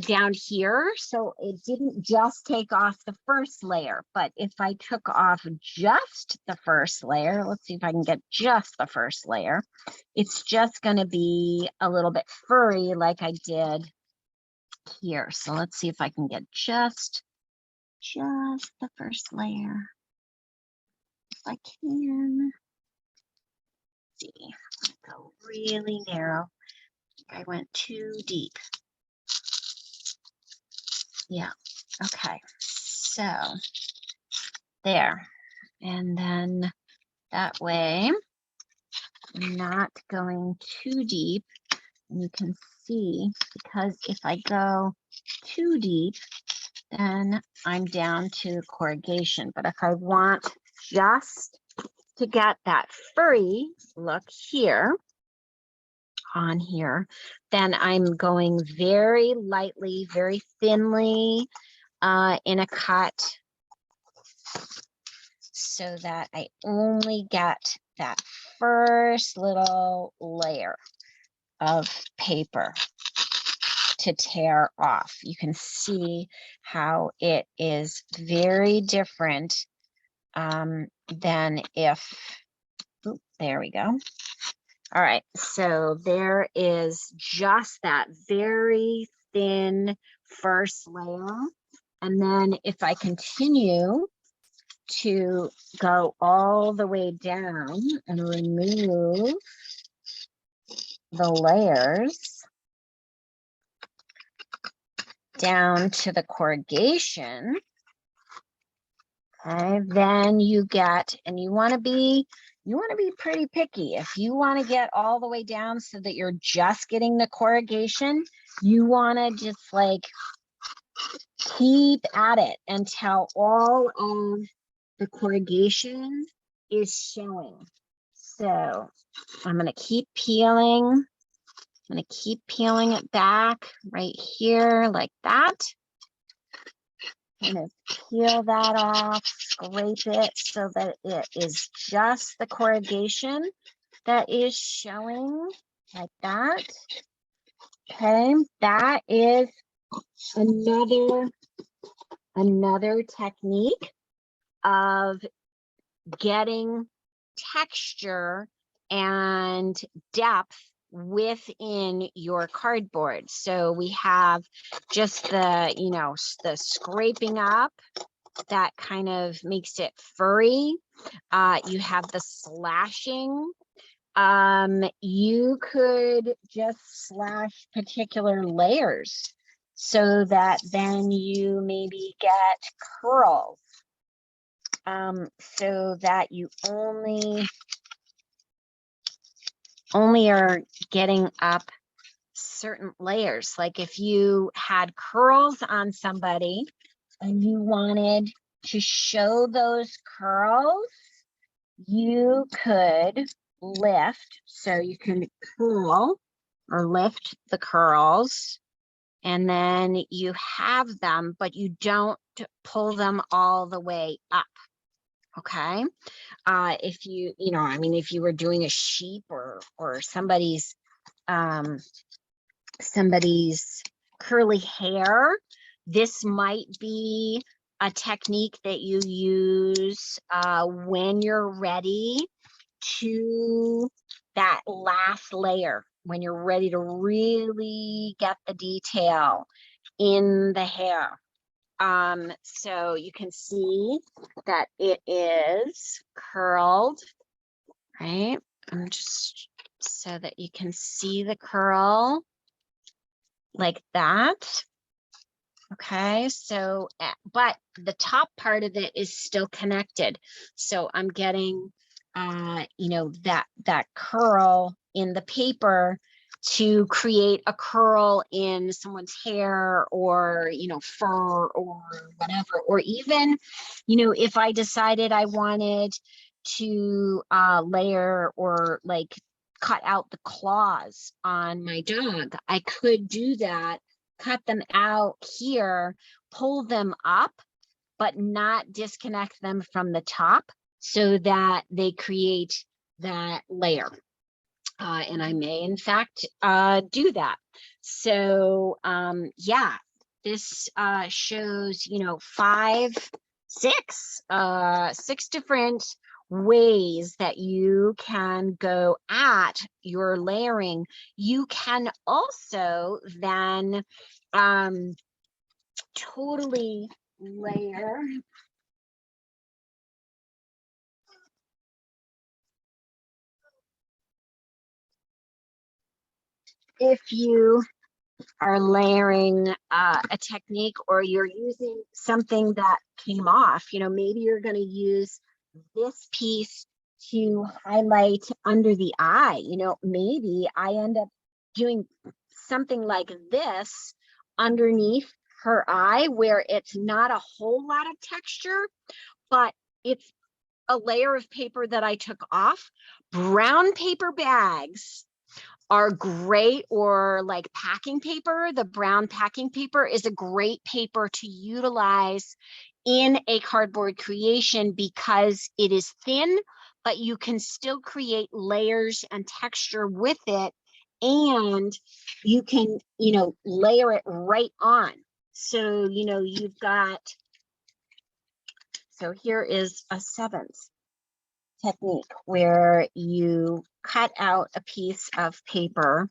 down here, so it didn't just take off the first layer, but if I took off just the first layer, let's see if I can get just the first layer, it's just going to be a little bit furry like I did here. So let's see if I can get just the first layer, if I can. Let's see, go really narrow. I went too deep. Yeah, okay, so there, and then that way I'm not going too deep. And you can see, because if I go too deep, then I'm down to corrugation. But if I want just to get that furry look here, on here, then I'm going very lightly, very thinly in a cut so that I only get that first little layer of paper to tear off. You can see how it is very different than if, oops, there we go. All right, so there is just that very thin first layer. And then if I continue to go all the way down and remove the layers down to the corrugation, okay, then you get, and you want to be pretty picky. If you want to get all the way down so that you're just getting the corrugation, you want to just like keep at it until all of the corrugation is showing. So I'm going to keep peeling. I'm going to keep peeling it back right here like that. I'm going to peel that off, scrape it so that it is just the corrugation that is showing like that. Okay, that is another technique of getting texture and depth within your cardboard. So we have just the, you know, the scraping up that kind of makes it furry. You have the slashing. You could just slash particular layers so that then you maybe get curls, so that you only are getting up certain layers. Like if you had curls on somebody and you wanted to show those curls, you could lift, so you can curl or lift the curls, and then you have them, but you don't pull them all the way up. Okay, if you know, I mean, if you were doing a sheep or somebody's curly hair, this might be a technique that you use when you're ready to that last layer, when you're ready to really get the detail in the hair. So you can see that it is curled, right? I'm just so that you can see the curl like that. Okay, so, but the top part of it is still connected. So I'm getting, you know, that curl in the paper to create a curl in someone's hair or, you know, fur or whatever. Or even, you know, if I decided I wanted to layer or like cut out the claws on my dog, I could do that, cut them out here, pull them up, but not disconnect them from the top so that they create that layer. And I may in fact do that. So yeah, this shows, you know, six different ways that you can go at your layering. You can also then totally layer. If you are layering a technique or you're using something that came off, you know, maybe you're going to use this piece to highlight under the eye. You know, maybe I end up doing something like this underneath her eye where it's not a whole lot of texture, but it's a layer of paper that I took off. Brown paper bags are great, or like packing paper. The brown packing paper is a great paper to utilize in a cardboard creation because it is thin, but you can still create layers and texture with it, and you can, you know, layer it right on. So, you know, you've got, so here is a 7th technique where you cut out a piece of paper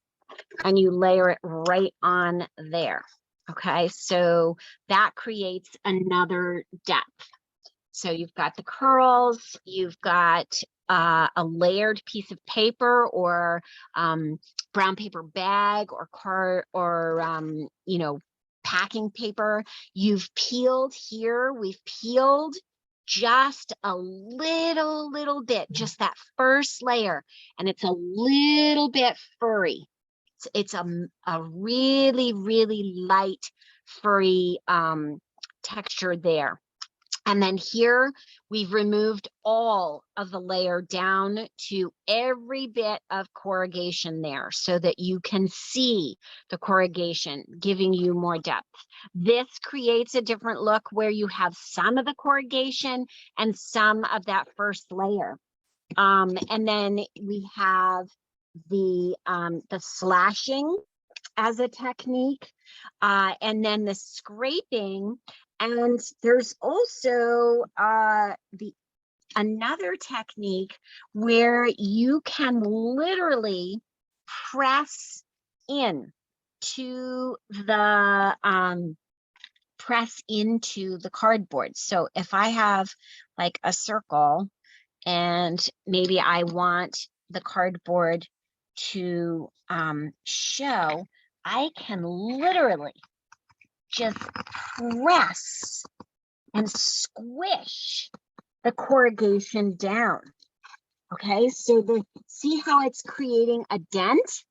and you layer it right on there. Okay, so that creates another depth. So you've got the curls, you've got a layered piece of paper or brown paper bag or you know, packing paper. You've peeled here, we've peeled just a little bit, just that first layer, and it's a little bit furry. It's a really light furry texture there. And then here we've removed all of the layer down to every bit of corrugation there so that you can see the corrugation giving you more depth. This creates a different look where you have some of the corrugation and some of that first layer. And then we have the slashing as a technique, and then the scraping. And there's also another technique where you can literally press in to the cardboard. So if I have like a circle and maybe I want the cardboard to show, I can literally just press and squish the corrugation down. Okay, so see how it's creating a dent?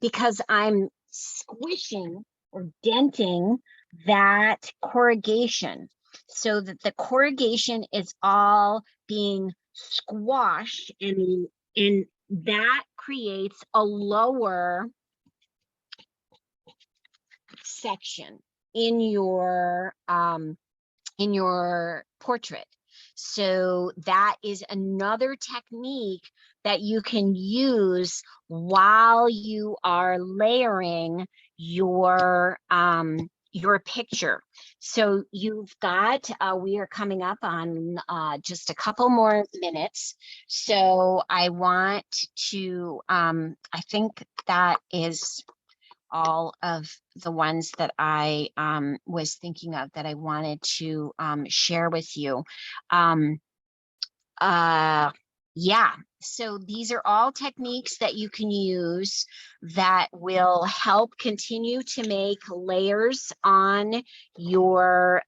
Because I'm squishing or denting that corrugation so that the corrugation is all being squashed, and that creates a lower section in your portrait. So that is another technique that you can use while you are layering your picture. So you've got, we are coming up on just a couple more minutes. So I want to, I think that is all of the ones that I was thinking of that I wanted to share with you. Yeah, so these are all techniques that you can use that will help continue to make layers on your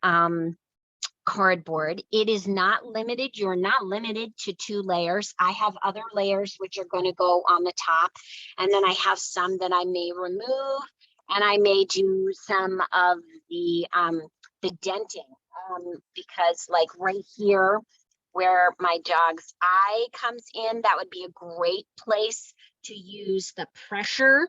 cardboard. It is not limited. You're not limited to 2 layers. I have other layers which are going to go on the top, and then I have some that I may remove, and I may do some of the denting because like right here where my dog's eye comes in, that would be a great place to use the pressure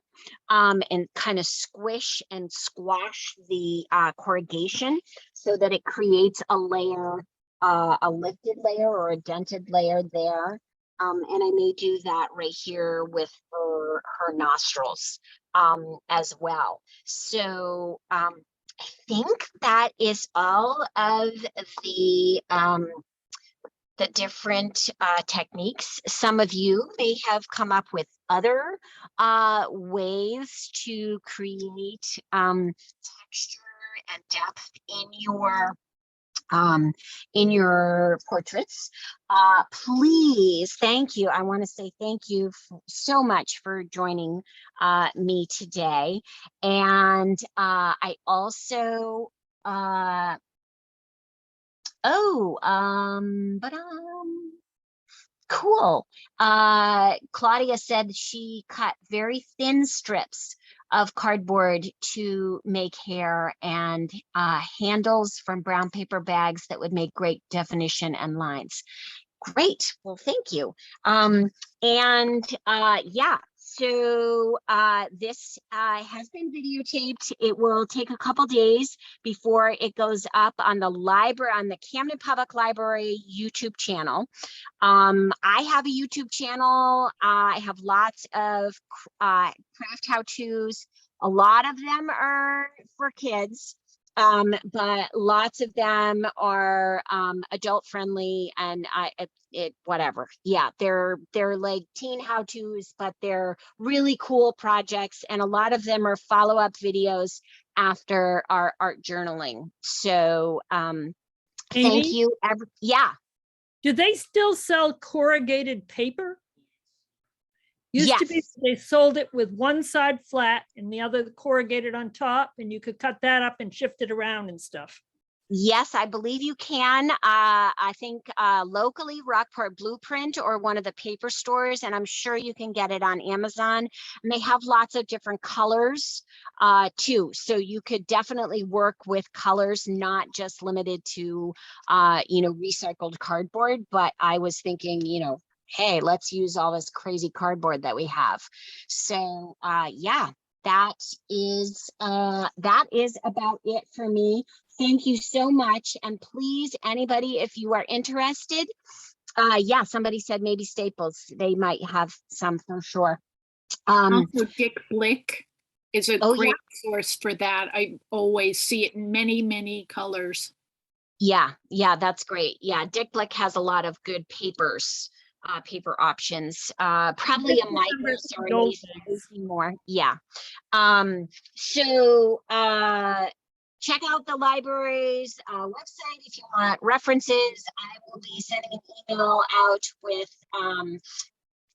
and kind of squish and squash the corrugation so that it creates a layer, a lifted layer or a dented layer there. And I may do that right here with her nostrils as well. So I think that is all of the different techniques. Some of you may have come up with other ways to create texture and depth in your portraits. Please, thank you. I want to say thank you so much for joining me today. And I also cool. Claudia said she cut very thin strips of cardboard to make hair and handles from brown paper bags that would make great definition and lines. Great. Well, thank you. Yeah, so this has been videotaped. It will take a couple days before it goes up on the library, on the Camden Public Library YouTube channel. I have a YouTube channel. I have lots of craft how-tos. A lot of them are for kids. But lots of them are adult friendly and whatever. Yeah, they're like teen how-tos, but they're really cool projects. And a lot of them are follow-up videos after our art journaling. So thank Amy, you. Yeah. do they still sell corrugated paper? Used to be, Yes. they sold it with one side flat and the other corrugated on top, and you could cut that up and shift it around and stuff. Yes, I believe you can. I think locally, Rockport Blueprint or one of the paper stores, and I'm sure you can get it on Amazon. And they have lots of different colors too. So you could definitely work with colors, not just limited to, recycled cardboard. But I was thinking, hey, let's use all this crazy cardboard that we have. So yeah, that is about it for me. Thank you so much. And please, anybody, if you are interested, yeah, somebody said maybe Staples, they might have some for sure. Also, Dick Blick is a Oh, great source for that. I always see it in many, many colors. yeah, that's great. Yeah, Dick Blick has a lot of good papers. Paper options, probably a micro, sorry, more. Yeah. So check out the library's website if you want references. I will be sending an email out with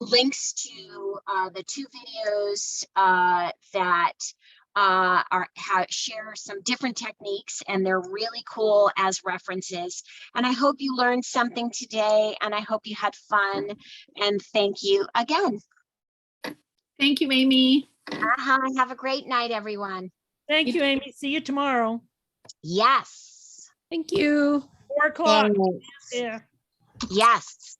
links to the 2 videos that share some different techniques, and they're really cool as references. And I hope you learned something today, and I hope you had fun, and thank you again. Thank you, Amy. Have a great night, everyone. Thank you, Amy. See you tomorrow. Yes. Thank you. 4 o'clock. Thanks. Yeah. Yes.